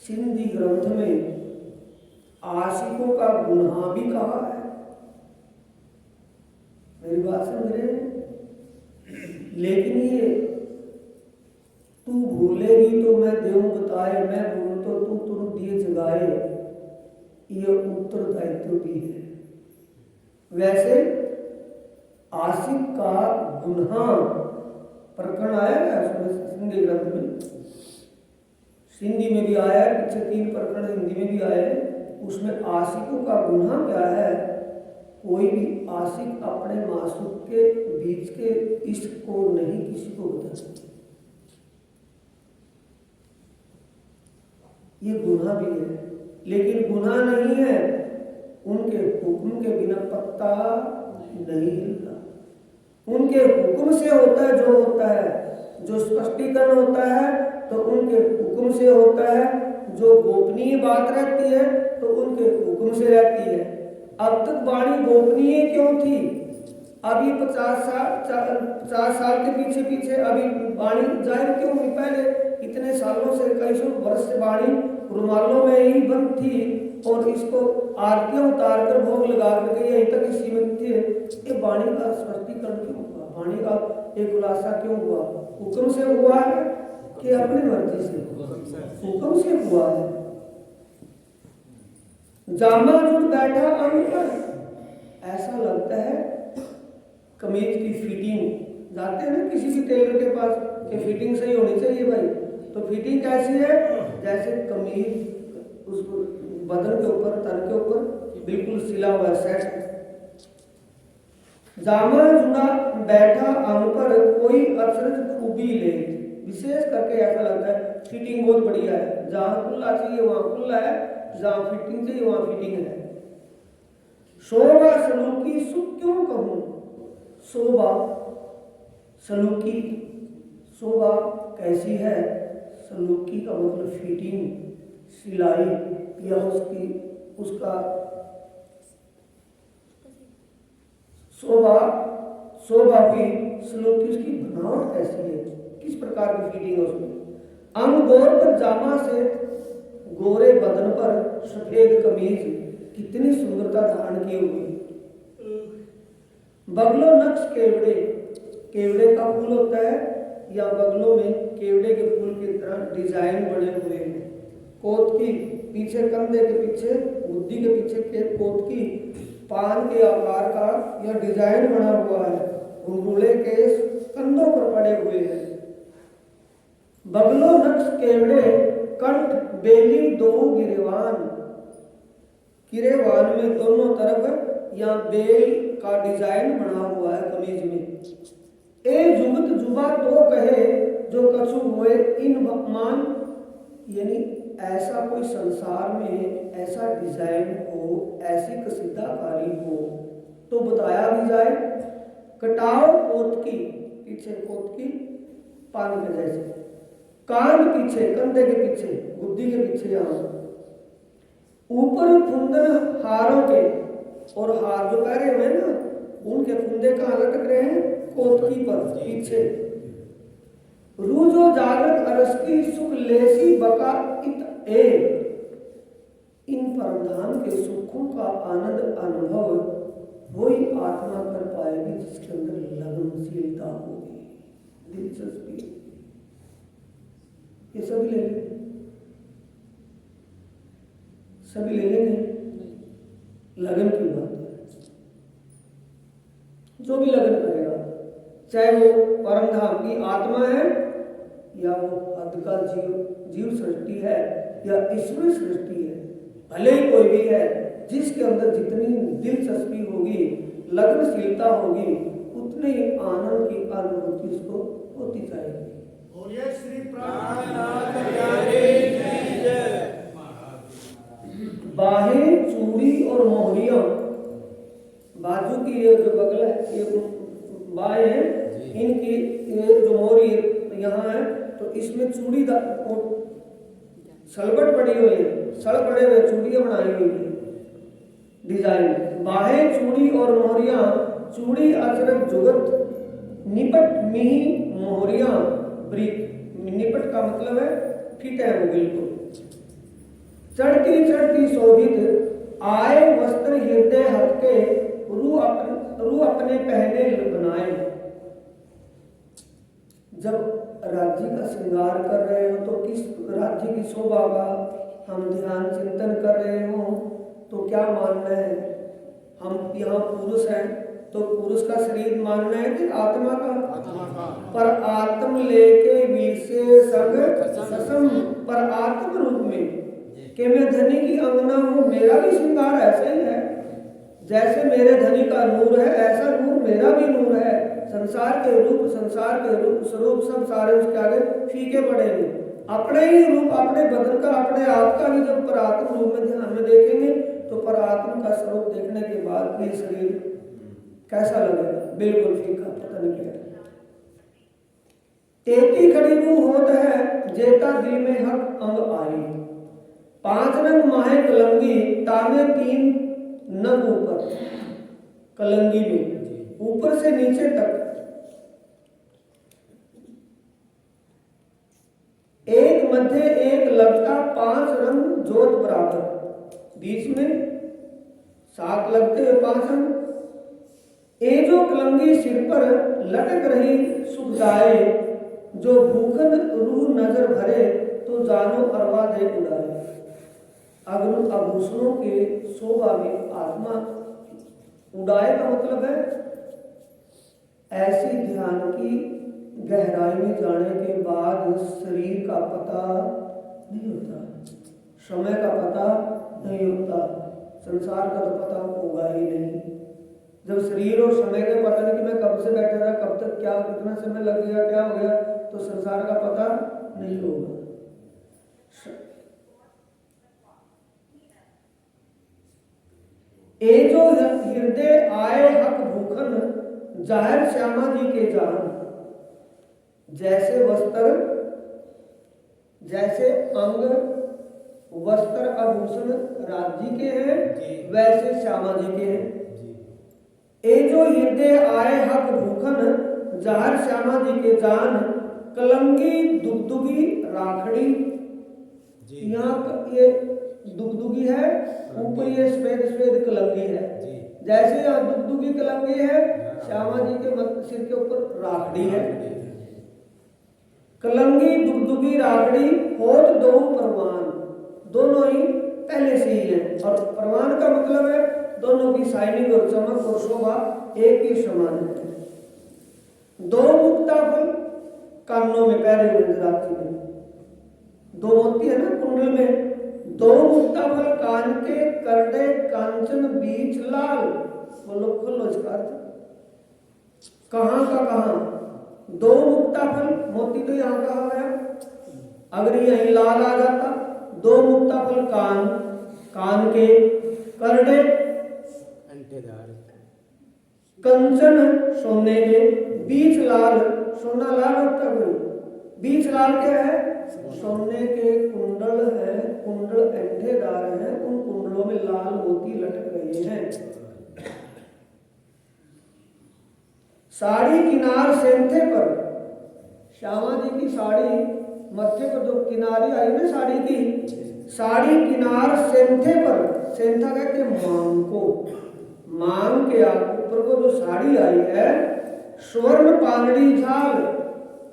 सिंधी ग्रंथ में आशिकों का गुनाह भी कहा है। मेरी बात समझ रहे हैं? लेकिन ये तू भूलेगी तो मैं देऊं बताए, मैं भूलूं तो तू तुरंत दिए जगाए, ये उत्तरदायित्व भी है। वैसे आशिक का गुनाह प्रकरण आया है उसमें सिंधी ग्रंथ में, सिंधी में भी आया है, पीछे 3 प्रकरण हिंदी में भी आए हैं। उसमें आशिकों का गुनाह क्या है? कोई भी आशिक अपने मासूक के बीच के इश्क को नहीं किसी को बता सकता। ये गुनाह भी है, लेकिन गुनाह नहीं है, उनके हुक्म के बिना पत्ता नहीं हिलता। उनके हुक्म से होता है जो होता है, जो स्पष्टीकरण होता है तो उनके हुक्म से होता है, जो गोपनीय बात रहती है तो उनके हुक्म से रहती है। अब तक वाणी गोपनीय क्यों थी? अभी 50 साल के पीछे अभी वाणी जाहिर क्यों हुई? पहले इतने सालों से, कई सौ वर्ष से वाणी रुमालों में ही बंद थी और इसको आरतियां उतार कर भोग लगा करके यहीं तक ही सीमित थे। ये वाणी का स्पष्टीकरण क्यों हुआ? वाणी का एक खुलासा क्यों हुआ? हुक्म से हुआ है कि अपनी मर्जी से? हुक्म से हुआ है। जामा जुट बैठा अंग पर, ऐसा लगता है कमीज की फिटिंग, जाते हैं ना किसी भी टेलर के पास कि फिटिंग सही होनी चाहिए भाई, तो फिटिंग कैसी है? जैसे कमीज उस बदन के ऊपर, तन के ऊपर बिल्कुल सिला हुआ सेट। जामा जुड़ा बैठा अंग पर कोई अचरज खूबी ले, विशेष करके ऐसा लगता है फिटिंग बहुत बढ़िया है, जहां खुला चाहिए वहां खुला है, जहां फिटिंग चाहिए वहां फिटिंग है। शोभा सलूकी सुख क्यों कहूं? शोभा सलूकी, शोभा कैसी है? सलूकी का मतलब फिटिंग, सिलाई या उसका शोभा की सलूकी, उसकी बनावट कैसी है, किस प्रकार की फिटिंग है उसमें। अंग गोर पर जामा से, गोरे बदन पर सफेद कमीज, कितनी सुंदरता धारण की हुई। बगलों नक्श केवड़े, केवड़े का फूल होता है या बगलों में केवड़े के फूल की तरह डिजाइन बने हुए हैं। कोत की पीछे, कंधे के पीछे, बुद्धि के पीछे के कोत की पान के आकार का यह डिजाइन बना हुआ है। घुंघरूले केस कंधों पर पड़े हुए हैं। बगलों नक्श केवड़े कंठ बेली दो गिरेवान, गिरेवान में दोनों तरफ या बेल का डिजाइन बना हुआ है कमीज में। ए जुगत जुबा तो कहे जो कछु हुए इन मान, यानी ऐसा कोई संसार में ऐसा डिजाइन हो, ऐसी कसीदाकारी हो तो बताया भी जाए। कटाओ कोतकी, पीछे कोतकी पान के जैसे, कान पीछे, कंधे के पीछे, बुद्धि के पीछे, यहां ऊपर फुंदन हारों के, और हार जो पहरे हुए ना उनके फुंदे कहाँ लटक रहे हैं? कोतकी पर पीछे। रूजो जागृत अरस की सुख लेसी बका इत ए, इन परमधाम के सुखों का आनंद अनुभव वही आत्मा कर पाएगी जिसके अंदर लगनशीलता होगी, दिलचस्पी। ये सभी ले लेंगे, सभी ले लेंगे। लगन की बात है, जो भी लगन करेगा, चाहे वो परमधाम की आत्मा है या वो हद का जीव सृष्टि है या ईश्वरी सृष्टि है, भले ही कोई भी है, जिसके अंदर जितनी दिलचस्पी होगी, लगनशीलता होगी, उतनी ही आनंद की अनुभूति उसको होती जाएगी। बोलिए श्री प्राणनाथ प्यारे की जय। बाहें, चूड़ी और मोहरियां, बाजू की ये जो बगल है, ये बाहें हैं, इनकी ये जो मोहरी यहाँ है, तो इसमें चूड़ी सलबट पड़ी हुई है, सड़ पड़े हुए चूड़ियां बनाई हुई है डिजाइन। बाहें, चूड़ी और मोहरियां, चूड़ी अचरक जुगत, निपट मिही मोहरियां ब्रीक। निपट का मतलब है फिट है वो बिल्कुल। चढ़ती चढ़ती शोभित आए वस्त्र हृदय हटके, रू अपने पहने बनाए। जब राज्य का श्रृंगार कर रहे हो तो किस राज्य की शोभा का हम ध्यान चिंतन कर रहे हो, तो क्या मानना है? हम यहाँ पुरुष हैं तो पुरुष का शरीर मानना है कि आत्मा का? पर आत्म लेके विषय संग ससम, पर आत्म रूप में कि मैं धनी की अंगना हूँ, मेरा भी श्रृंगार ऐसा ही है। जैसे मेरे धनी का नूर है, ऐसा नूर मेरा भी नूर है। संसार के रूप स्वरूप सब सारे उसके आगे फीके पड़ेंगे। अपने ही रूप, अपने बदन का, अपने आप का भी जब परात्म रूप में ध्यान में देखेंगे तो परात्म का स्वरूप देखने के बाद ये शरीर कैसा लगेगा? बिल्कुल फीका, पता नहीं क्या। तेती खड़ी रूह होत है, जेता दिल में हक अंग आई। 5 रंग माहे कलंगी, तामे 3 नग ऊपर। कलंगी में ऊपर से नीचे तक एक मध्य एक लगता, 5 रंग जोत बराबर, बीच में 7 लगते हुए 5 रंग। ए जो कलंगी सिर पर लटक रही सुखदाए, जो भूखन रूह नजर भरे, तो जानो अरवा दे उड़ाए। अग्नि आभूषणों के शोभा में आत्मा उड़ाए का मतलब है ऐसी ध्यान की गहराई में जाने के बाद शरीर का पता नहीं होता, समय का पता नहीं होता, संसार का तो पता होगा ही नहीं। जब शरीर और समय का पता नहीं कि मैं कब से बैठा था, कब तक क्या, कितना समय लग गया, क्या हो गया, तो संसार का पता नहीं होगा। ए जो हृदय आए हक भूखन, जाहिर श्यामा जी के जान। जैसे वस्त्र, जैसे अंग वस्त्र आभूषण राज्य के हैं, वैसे श्यामा जी के हैं। ए जो हृदय आए हक भूखन, जाहिर श्यामा जी के जान। कलंगी दुगदुगी राखड़ी, यहाँ ये दुगदुगी है, ऊपर ये सफेद सफेद कलंगी है। जैसे यहाँ दुगदुगी कलंगी है, श्यामा जी के सिर के ऊपर राखड़ी है। कलंगी दुगदुगी राखड़ी होत दो परवान, दोनों ही पहले से ही है। और परवान का मतलब है दोनों की शाइनिंग और चमक और शोभा एक ही समान है। 2 मुक्ता फल कानों में पहरे हुए राखी में 2 मोती है ना कुंडल में। 2 मुक्ता फल कान के करडे कांचन बीच लाल। बोलो खोलो इसका अर्थ। कहाँ का कहाँ? 2 मुक्ता फल, मोती तो यहाँ कहा गया, अगर यही लाल आ जाता। 2 मुक्ता फल कान, कान के करडे कंचन सोने के, बीच लाल, सोना लाल होता है, बीच लाल क्या है? सोने के कुंडल है, कुंडल अंठेदार हैं, उन कुंडलों में लाल मोती लटक रहे हैं। साड़ी किनार सेंथे पर, श्यामा जी की साड़ी मत्थे पर जो किनारी आई ना साड़ी की, साड़ी किनार सेंथे पर, सेंथा कहते हैं मांग को, मांग के ऊपर को जो साड़ी आई है, स्वर्ण पानड़ी झाल,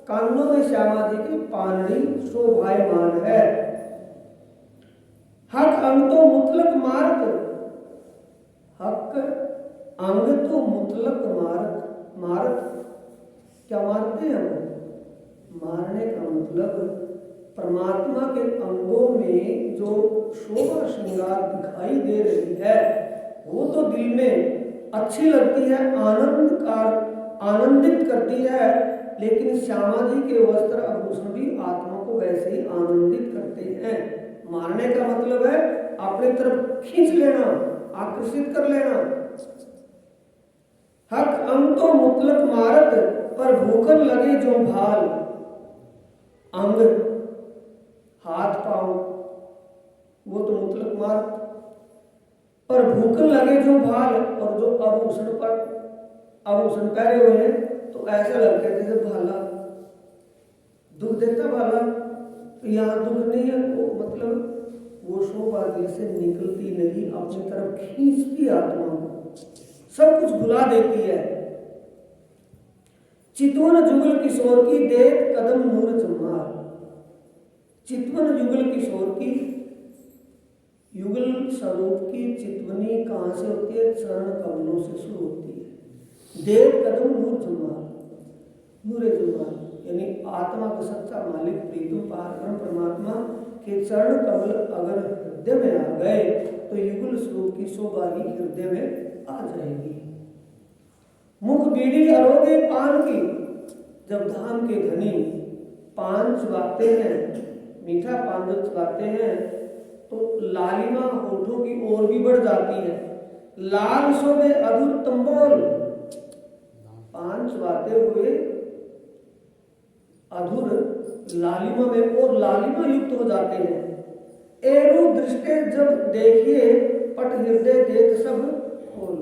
कानों में श्यामा जी की पानड़ी शोभायमान है। हक अंग तो मुतलक मार्ग, हक अंग तो मुतलक मार्ग, क्या मारते हैं हम? मारने का मतलब परमात्मा के अंगों में जो शोभा श्रृंगार दिखाई दे रही है वो तो दिल में अच्छी लगती है, आनंद का आनंदित करती है, लेकिन श्यामा जी के वस्त्र आभूषण भी आत्मा को वैसे ही आनंदित करते हैं। मारने का मतलब है अपनी तरफ खींच लेना, आकर्षित कर लेना। हक अंग तो मुतलक मारत, पर भूखन लगे जो भाल। अंग हाथ पांव वो तो मुतलक मारत, पर भूखन लगे जो भाल। और जो आभूषण पहने हुए हैं तो ऐसा लगता है जैसे भाला दुख देता भाला, तो यहाँ दुख नहीं है, वो मतलब वो शोभा दिल से निकलती नहीं, अपनी तरफ खींचती आत्मा को, सब कुछ भुला देती है। चितवन जुगल किशोर की देत कदम नूर जमार। चितवन जुगल किशोर की, युगल स्वरूप की चितवनी कहाँ से होती है? चरण कमलों से शुरू होती है। देव कदम नूर जमार, नूरे जमार यानी आत्मा का सच्चा मालिक प्रीतम पारब्रह्म परमात्मा के चरण कमल अगर हृदय में आ गए तो युगल स्वरूप की शोभा ही हृदय में आ जाएगी। मुख बीड़ी अरोगे पान की, जब धाम के धनी पान चबाते हैं, मीठा पान जब चबाते हैं तो लालिमा होठों की ओर भी बढ़ जाती है। लाल शोभे अधुर तंबोल, पान चबाते हुए अधुर लालिमा में और लालिमा युक्त हो जाते हैं। एरु दृष्टि जब देखिए पट हृदय देख सब खोल।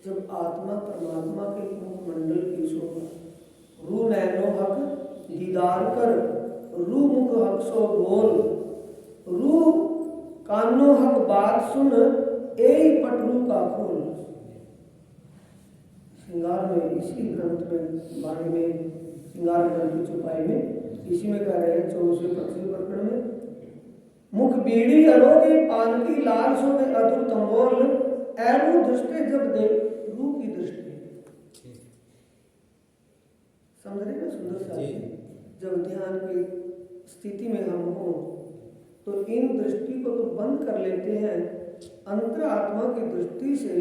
जब आत्मा परमात्मा के मुखमंडल की शोभा, रू नैनो हक दीदार कर, रू मुख हक सो बोल, रू कानो हक बात सुन, ए पटरू का खोल। श्रृंगार में इसी ग्रंथ में बारे में श्रृंगार ग्रंथ की चौपाई में इसी में कह रहे हैं 24-25 प्रकरण में, मुख बीड़ी अरोगे पान की, लाल शोभे अधुर तंबोल। एरू दृष्टि जब देख, रू की दृष्टि समझ रहे ना सुंदर सा, जब ध्यान की स्थिति में हम हो तो इन दृष्टि को तो बंद कर लेते हैं, अंतर आत्मा की दृष्टि से,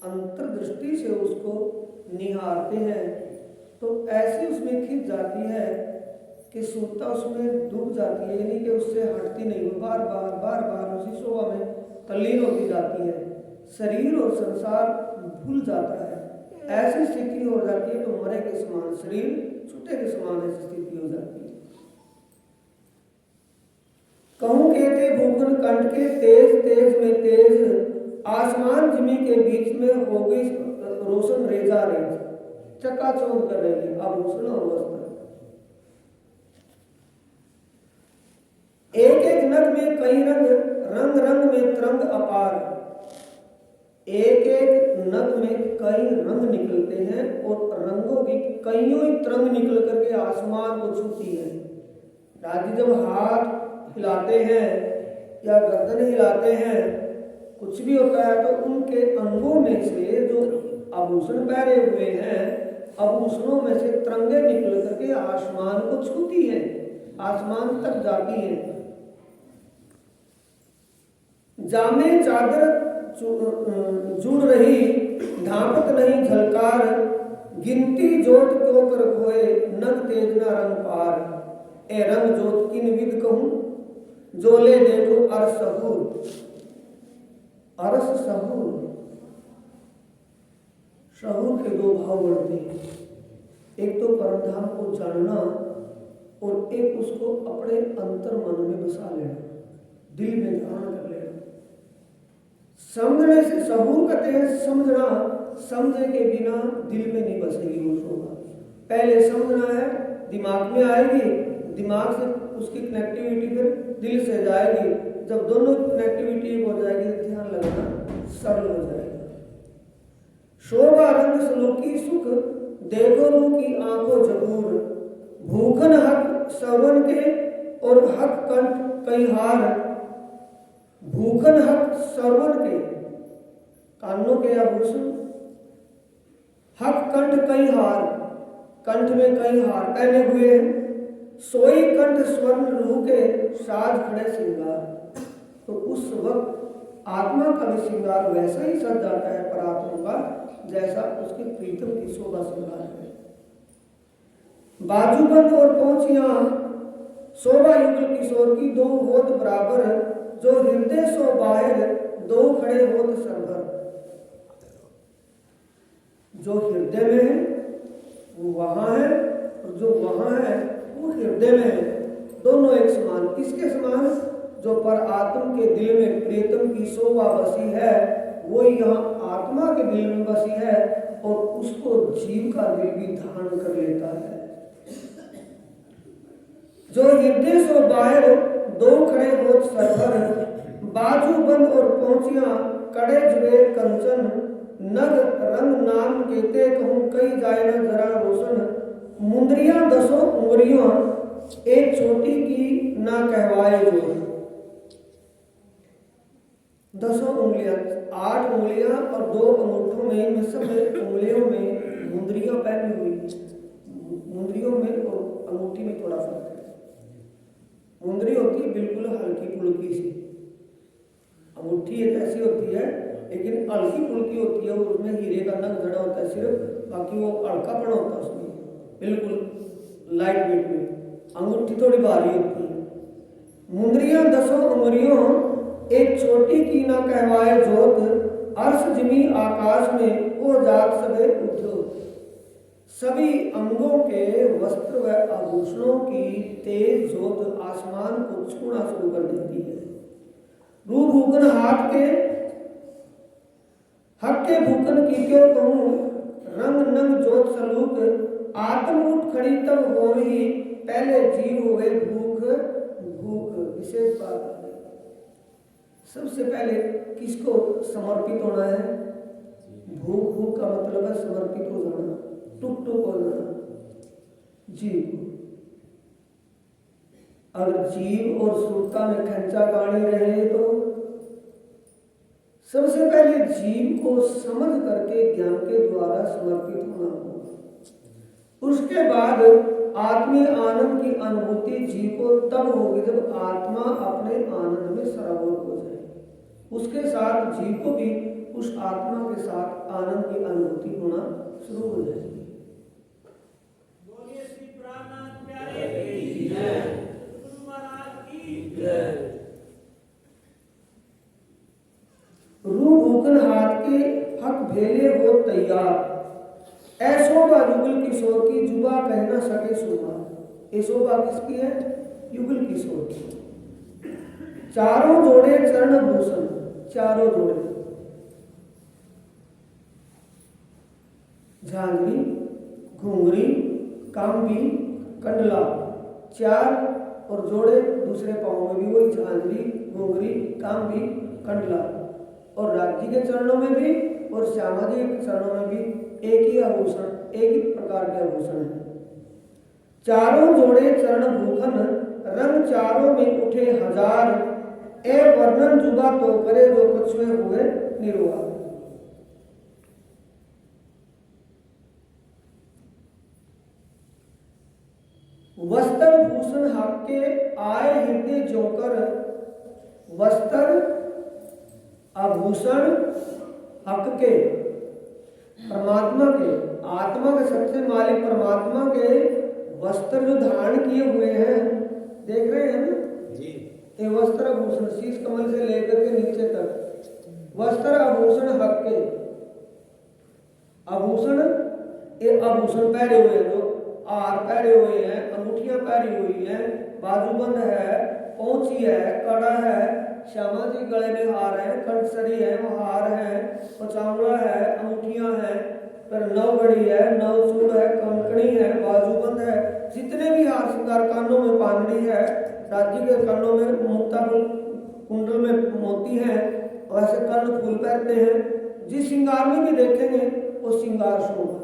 अंतर्दृष्टि से उसको निहारते हैं, तो ऐसी उसमें खिंच जाती है कि सुरता उसमें डूब जाती है, यानी कि उससे हटती नहीं, वो बार बार उसी शोभा में तल्लीन होती जाती है, शरीर और संसार भूल जाता है। ऐसी स्थिति हो जाती है तो मरे के समान, शरीर छूटे के समान ऐसी स्थिति हो जाती है। कहूं कहते भूखन कंठ के तेज तेज में तेज, आसमान जमी के बीच में हो गई रोशन रेजा रेज। चकाचौंध कर रही है आभूषण और वस्त्र। एक एक नग में कई रंग, रंग रंग में तरंग अपार। एक एक नग में कई रंग निकलते हैं और रंगों की कईयों ही तरंग निकल करके आसमान को छूती है। राजी जब हाथ हिलाते हैं या गर्दन हिलाते हैं, कुछ भी होता है तो उनके अंगों में से जो आभूषण पहने हुए हैं, आभूषणों में से तरंगे निकल करके आसमान को छूती है, आसमान तक जाती है। जामे चादर जुड़ रही, ढांपत नहीं झलकार, गिनती जोत क्यों कर खोए, नग तेज न रंग पार। ए रंग जोत किन विद कहूं, जोले देखो अरस सहूर। अरस सहूर, सहूर के दो भाव बढ़ते हैं, एक तो परमधाम को जानना और एक उसको अपने अंतर मन में बसा लेना, दिल में धारण कर लेना। समझने से सहूर कहते हैं समझना, समझे के बिना दिल में नहीं बसेगी वो शोभा। पहले समझना है, दिमाग में आएगी, दिमाग से उसकी कनेक्टिविटी फिर दिल से जाएगी, जब दोनों कनेक्टिविटी हो जाएगी ध्यान लगना सरल हो जाएगा। शोभा रंग सलोकी सुख, देखो रू की आंखों जबूर। भूखन हक सवन के और हक कंठ कई हार। भूखन हक सरवन के, कानों के आभूषण, हक कंठ कई हार, कंठ में कई हार पहने हुए हैं। सोई कंठ स्वर्ण रूह के, साज खड़े श्रृंगार। तो उस वक्त आत्मा का भी श्रृंगार वैसा ही सज जाता है परात्मा का जैसा उसके प्रीतम की शोभा श्रृंगार है। बाजूबंद और पहुंचियां शोभा युगल किशोर की दो होत बराबर, जो हृदय सो बाहर दो खड़े होत सरभर। जो हृदय में है वो वहां है और जो वहां है वो हृदय में है, दोनों एक समान। किसके समान? जो पर आत्म के दिल में प्रीतम की शोभा बसी है वो यहाँ आत्मा के दिल में बसी है और उसको जीव का दिल भी धारण कर लेता है। जो हृदय सो बाहर दो खड़े होत सरभर, बाजू बंद और पहुंचियां कड़े जुए कंचन, नग रंग नाम केते कहूं कई जाए न जरा रोशन। मुंदरियां दसों उंगलियों एक छोटी की ना कहवाए जो। दसों उंगलियां, 8 उंगलियां और 2 अंगूठों में, इन सब उंगलियों में मुंदरियां पहनी हुई है। मुंदरियों में और अंगूठी में थोड़ा फर्क है। मुंदरी होती है बिल्कुल हल्की फुल्की सी, अंगूठी एक ऐसी होती है लेकिन हल्की फुल्की होती है, उसमें हीरे का नग जड़ा होता है सिर्फ, बाकी वो हल्कापन होता है उसमें, बिल्कुल लाइट वेट में। अंगूठी थोड़ी भारी होती है। मुंदरियां दसों उंगलियों एक छोटी की ना कहवाए जोत, अर्श जमी आकाश में वो जात सबे उद्योग। सभी अंगों के वस्त्र व आभूषणों की तेज जोत आसमान को छूना शुरू कर देती है। रू भूकन हाथ के हक के भूकन की क्यों कहूं, रंग नंग जोत सलूक, आत्म उठ खड़ी तब हो ही पहले जीव हुए भूख भूख। विशेष बात है, सबसे पहले किसको समर्पित होना है? भूख। भूख का मतलब है समर्पित हो जाना, टुक टुक हो जाना जीव। अगर जीव और सुरता में खंचा गाड़ी रहे तो सबसे पहले जीव को समझ करके ज्ञान के द्वारा समर्पित होना होगा। उसके बाद आत्मीय आनंद की अनुभूति जीव को तब होगी जब आत्मा अपने आनंद में सराबोर हो जाए। उसके साथ जीव को भी उस आत्मा के साथ आनंद की अनुभूति होना शुरू हो जाएगी। बोलिए श्री प्राणनाथ प्यारे की जय, गुरु महाराज की जय। रू भूकन हाथ के हक भेले हो तैयार, ऐशोभा युगल किशोर की जुबा कह न सके सुबह। ये शोभा किसकी है? युगल किशोर की। चारों जोड़े चरण भूषण, चारों जोड़े झांझरी घुंघरी कांबी कंडला, 4 और जोड़े दूसरे पांव में भी वही झांझरी घुंघरी कांबी कंडला, और राज्य के चरणों में भी और श्यामा जी के चरणों में भी एक ही आभूषण, एक ही प्रकार के आभूषण है। चारों जोड़े चरण भूखन, रंग चारों में उठे हजार, ए वर्णन जुबा तो करे जो कछुए हुए निर्वाह। वस्त्र भूषण हक के आए हृदय जोकर, वस्त्र आभूषण हक के परमात्मा के, आत्मा के सबसे मालिक परमात्मा के वस्त्र जो धारण किए हुए हैं, देख रहे हैं ना जी। ये वस्त्र आभूषण शीश कमल से लेकर के नीचे तक वस्त्र आभूषण हक के। आभूषण, ये आभूषण पहने हुए हैं, जो हार पहने हुए हैं, अंगूठियां पहनी हुई हैं, बाजूबंद है, पहुंची है, कड़ा है, श्यामा जी गले में हार है, कंठसरी है, वो हार है, पचावड़ा है, अंगूठियां हैं, फिर नवगढ़ी है, नवचूड़ है, कंकड़ी है, बाजूबंद है, जितने भी हार श्रृंगार, कानों में पानड़ी है, राज्य के कानों में मुक्ता कुंडल में मोती है, वैसे कर्ण फूल पहनते हैं। जिस श्रृंगार में भी देखेंगे वो श्रृंगार शोभा।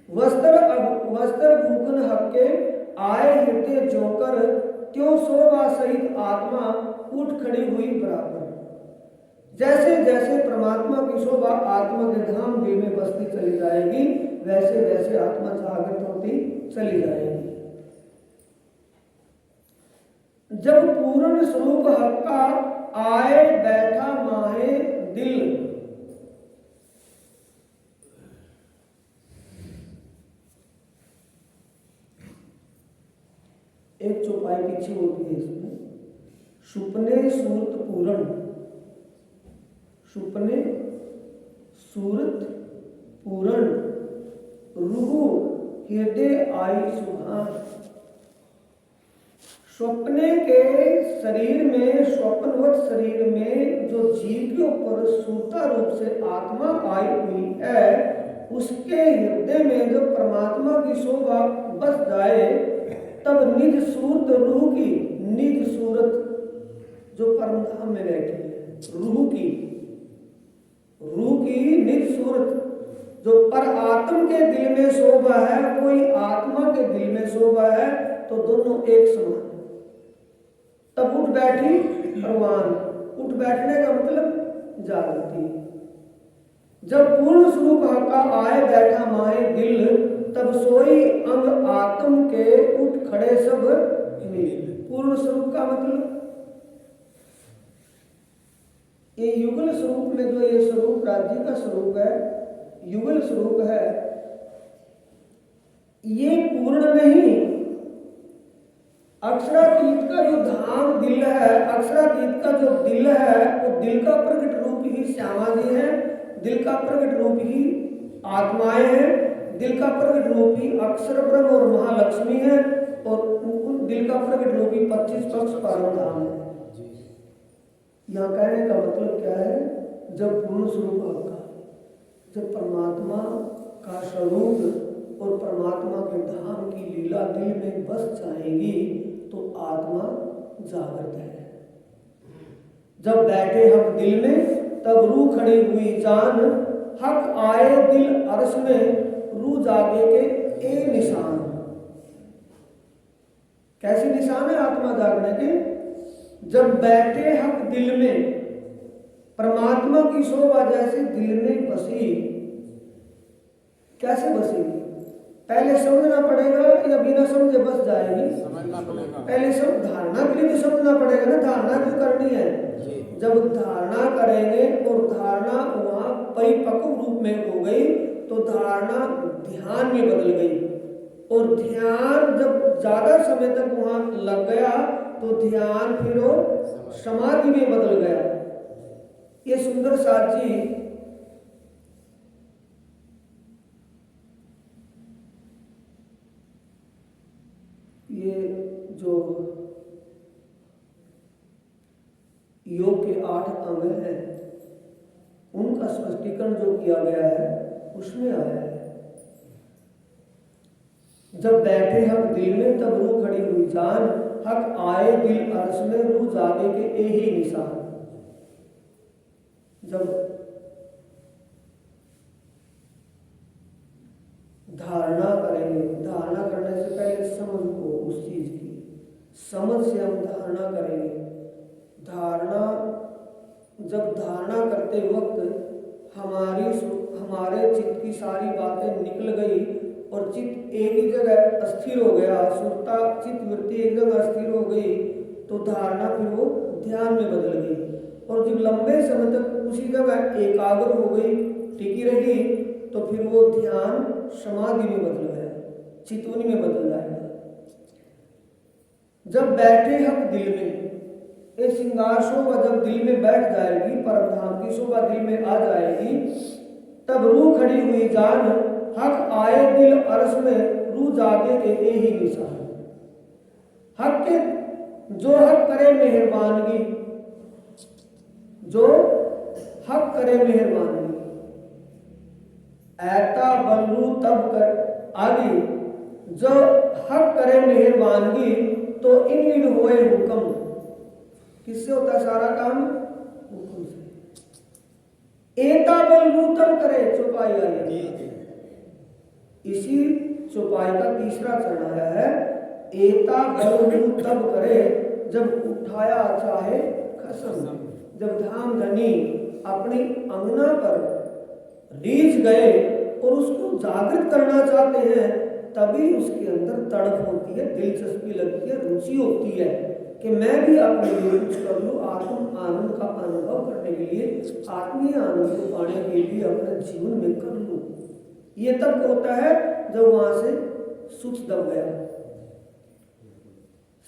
वस्त्र भूखन हक के आए हृदय जोकर, त्यों शोभा सहित आत्मा उठ खड़ी हुई बराबर। जैसे जैसे परमात्मा की शोभा आत्मा के धाम दिल में बसती चली जाएगी, वैसे वैसे आत्मा जागृत होती चली जाएगी। जब पूर्ण स्वरूप हक का आए बैठा माहे दिल। एक चौपाई पीछे होती है इसमें, सुपने सूरत पूरण, सुपने सूरत पूरण, रूह हृदय आई सुभान। स्वप्ने के शरीर में, स्वप्नवत शरीर में जो जीव के ऊपर सूता रूप से आत्मा आई हुई है, उसके हृदय में जब परमात्मा की शोभा बस जाए, तब निज सूरत रूह की, निज सूरत जो परमधाम में बैठी है, रूह की निज सूरत जो पर आत्म के दिल में शोभा है, कोई आत्मा के दिल में शोभा है, तो दोनों एक समान। तब उठ बैठी परवान, उठ बैठने का मतलब जागृति। जब पूर्ण स्वरूप का आए बैठा माए दिल, तब सोई अंग आत्म के उठ खड़े सब मिल। पूर्ण स्वरूप का मतलब ये युगल स्वरूप में जो ये स्वरूप राज्य का स्वरूप है, युगल स्वरूप है, ये पूर्ण नहीं। अक्षरातीत का जो धाम दिल है, अक्षरातीत का जो दिल है, वो दिल का प्रकट रूप ही श्यामा जी है, दिल का प्रकट रूप ही आत्माएं हैं, दिल का प्रकट रूप ही अक्षर ब्रह्म और महालक्ष्मी है, और उन दिल का प्रकट रूप ही 25 पक्ष परम धाम है। यहाँ कहने का मतलब क्या है, जब पूर्ण स्वरूप आपका, जब परमात्मा का स्वरूप और परमात्मा के धाम की लीला दिल में बस जाएगी, तो आत्मा जागृत है। जब बैठे हम दिल में, तब रूह खड़ी हुई जान, हक आए दिल अरस में, रूह जागे के ए निशान। कैसे निशान है आत्मा जागने के? जब बैठे हक दिल में, परमात्मा की शोभा जैसे दिल में बसी। कैसे बसेगी? पहले समझना पड़ेगा या बिना समझे बस जाएगी? समझना पड़ेगा। पहले सब धारणा के लिए तो समझना पड़ेगा ना, धारणा क्यों करनी है? जब धारणा करेंगे और धारणा वहां परिपक्व रूप में हो गई, तो धारणा ध्यान में बदल गई, और ध्यान जब ज्यादा समय तक वहां लग गया, तो ध्यान फिर वो समाधि में बदल गया। ये सुंदर साथ जी ये जो योग के 8 अंग हैं, उनका स्पष्टीकरण जो किया गया है उसमें आया है, जब बैठे हम दिल में, तब रूह खड़ी हुई जान, हक आए दिल अर्श में, रूह जागे के ए ही निशान। जब धारणा करेंगे, धारणा करने से पहले समझ को उस चीज की, समझ से हम धारणा करेंगे। धारणा, जब धारणा करते वक्त हमारे चित्त की सारी बातें निकल गई और चित्त एक ही जगह अस्थिर हो गया, सुरता चित्त वृत्ति एक जगह अस्थिर हो गई, तो धारणा फिर वो ध्यान में बदल गई, और जब लंबे समय तक उसी जगह एकाग्र हो गई, टिकी रही, तो फिर वो ध्यान समाधि में बदल गया, चितवनी में बदल जाएगा। जब बैठे हम दिल में, ये श्रृंगार शोभा जब दिल में बैठ जाएगी, परमधाम की शोभा दिल में आ जाएगी, तब रूह खड़ी हुई जान, हक आए दिल अरस में, रूह जागे के ए ही निशान। हक के जो हक करे मेहरबानगी, जो हक करे मेहरबानगी, ऐता बल्लू तब कर आगे, जो हक करे मेहरबानगी, तो इन होए हुक्म। किससे होता है सारा काम? हुक्म से। एता बल्लू तब करे, चौपाई आई, इसी चौपाई का तीसरा चरण आया है, एता बल्लू तब करे, जब उठाया चाहे खसम। जब धाम धनी अपनी अंगना पर रीझ गए और उसको जागृत करना चाहते हैं, तभी उसके अंदर तड़प होती है, दिलचस्पी लगती है, रुचि होती है, कि मैं भी अपने लिए कुछ कर लूँ, आत्म आनंद का अनुभव करने के लिए, आत्मीय आनंद को पाने के लिए अपने जीवन में कर लूँ। ये तब होता है जब वहां से सुख दब गया।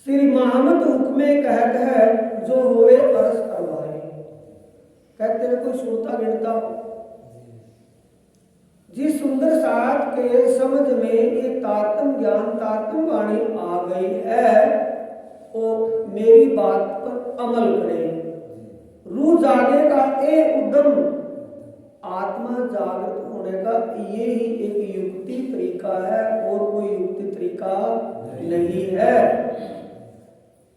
श्री महामत हुक्मे कहत है जो होवे अरस करवाए। कहते हैं कोई सुनता गिनता हो, जिस सुंदर साथ के समझ में ये तारतम ज्ञान तारतम वाणी आ गई है, वो मेरी बात पर अमल करे। रूह जागेगा ए उद्यम, आत्मा जागृत होने का ये ही एक युक्ति तरीका है, और कोई युक्ति तरीका नहीं है।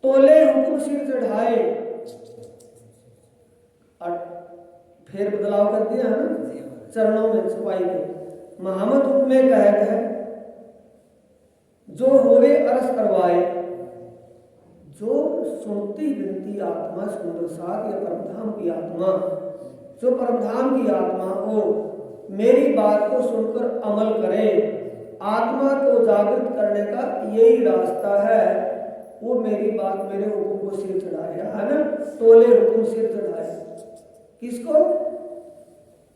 तोले हुक्म सिर चढ़ाए, फिर बदलाव कर दिया है ना चरणों में छुपाई के। महामत हुक्मे कहत है जो होवे अरस करवाए। जो सुनती गिनती आत्मा सुंदर साथ या परमधाम की आत्मा, जो परमधाम की आत्मा हो, मेरी बात को सुनकर अमल करे, आत्मा को जागृत करने का यही रास्ता है, वो मेरी बात मेरे हुक्म को सिर चढ़ाएगा, है ना। तोले हुक्म सिर चढ़ाए किसको?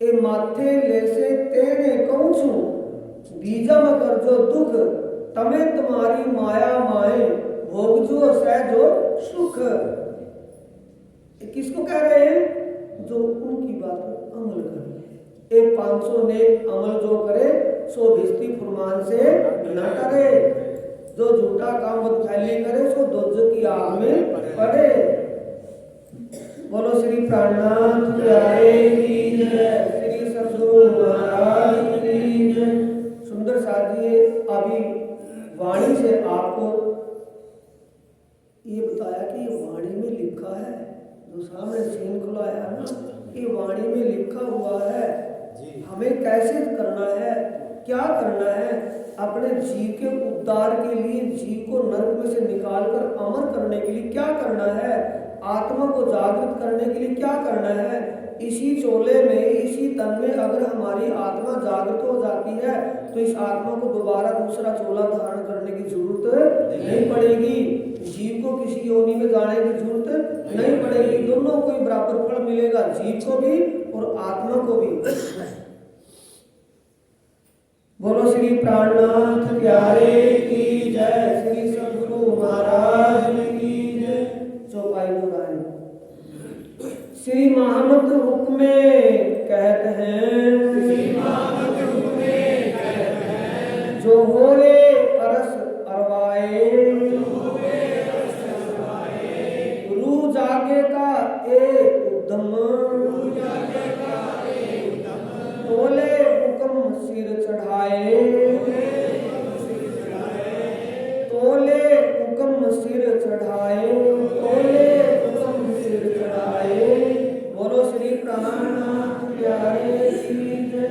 ए माथे ले से तेने कहूँ छू, बीजा मकर जो दुख तमे तुम्हारी माया माए, भोगजो सहजो सुख। किसको कह रहे हैं? जो उनकी बात पर अमल करे। एक 500 नेक अमल जो करे सो भिस्ती फुरमान से न करे। जो झूठा काम बदफैली करे सो दोजख की आग में पड़े। बोलो श्री प्राणनाथ प्यारे की जय, श्री सद्गुरु महाराज की जय। सुंदर साथ जी अभी वाणी से आपको ये बताया कि ये वाणी में लिखा है, जो सामने सीन खुलाया ना, ये वाणी में लिखा हुआ है। हमें कैसे करना है, क्या करना है, अपने जीव के उद्धार के लिए, जीव को नरक में से निकालकर अमर करने के लिए क्या करना है, आत्मा को जागृत करने के लिए क्या करना है। इसी चोले में, इसी तन में अगर हमारी आत्मा जागृत हो जाती है तो इस आत्मा को दोबारा दूसरा चोला धारण करने की जरूरत नहीं पड़ेगी। जीव को किसी योनि में जाने की जरूरत नहीं पड़ेगी। दोनों को ही बराबर फल मिलेगा, जीव को भी और आत्मा को भी। बोलो श्री प्राणनाथ प्यारे की जय, श्री सद्गुरु महाराज की जय। चौपाई दोहराए। श्री महामत हुक्मे कहत हैं, जो होवे अरस अरवाए, रूह जागे का ए उद्यम, तोले हुक्म सिर चढ़ाए, तोले हुक्म सिर चढ़ाए, तोले हुक्म सिर चढ़ाए। बोलो श्री प्राणनाथ प्यारे की जय,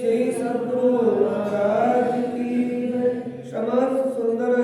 श्री सद्गुरु महाराज की जय। समस्त सुंदर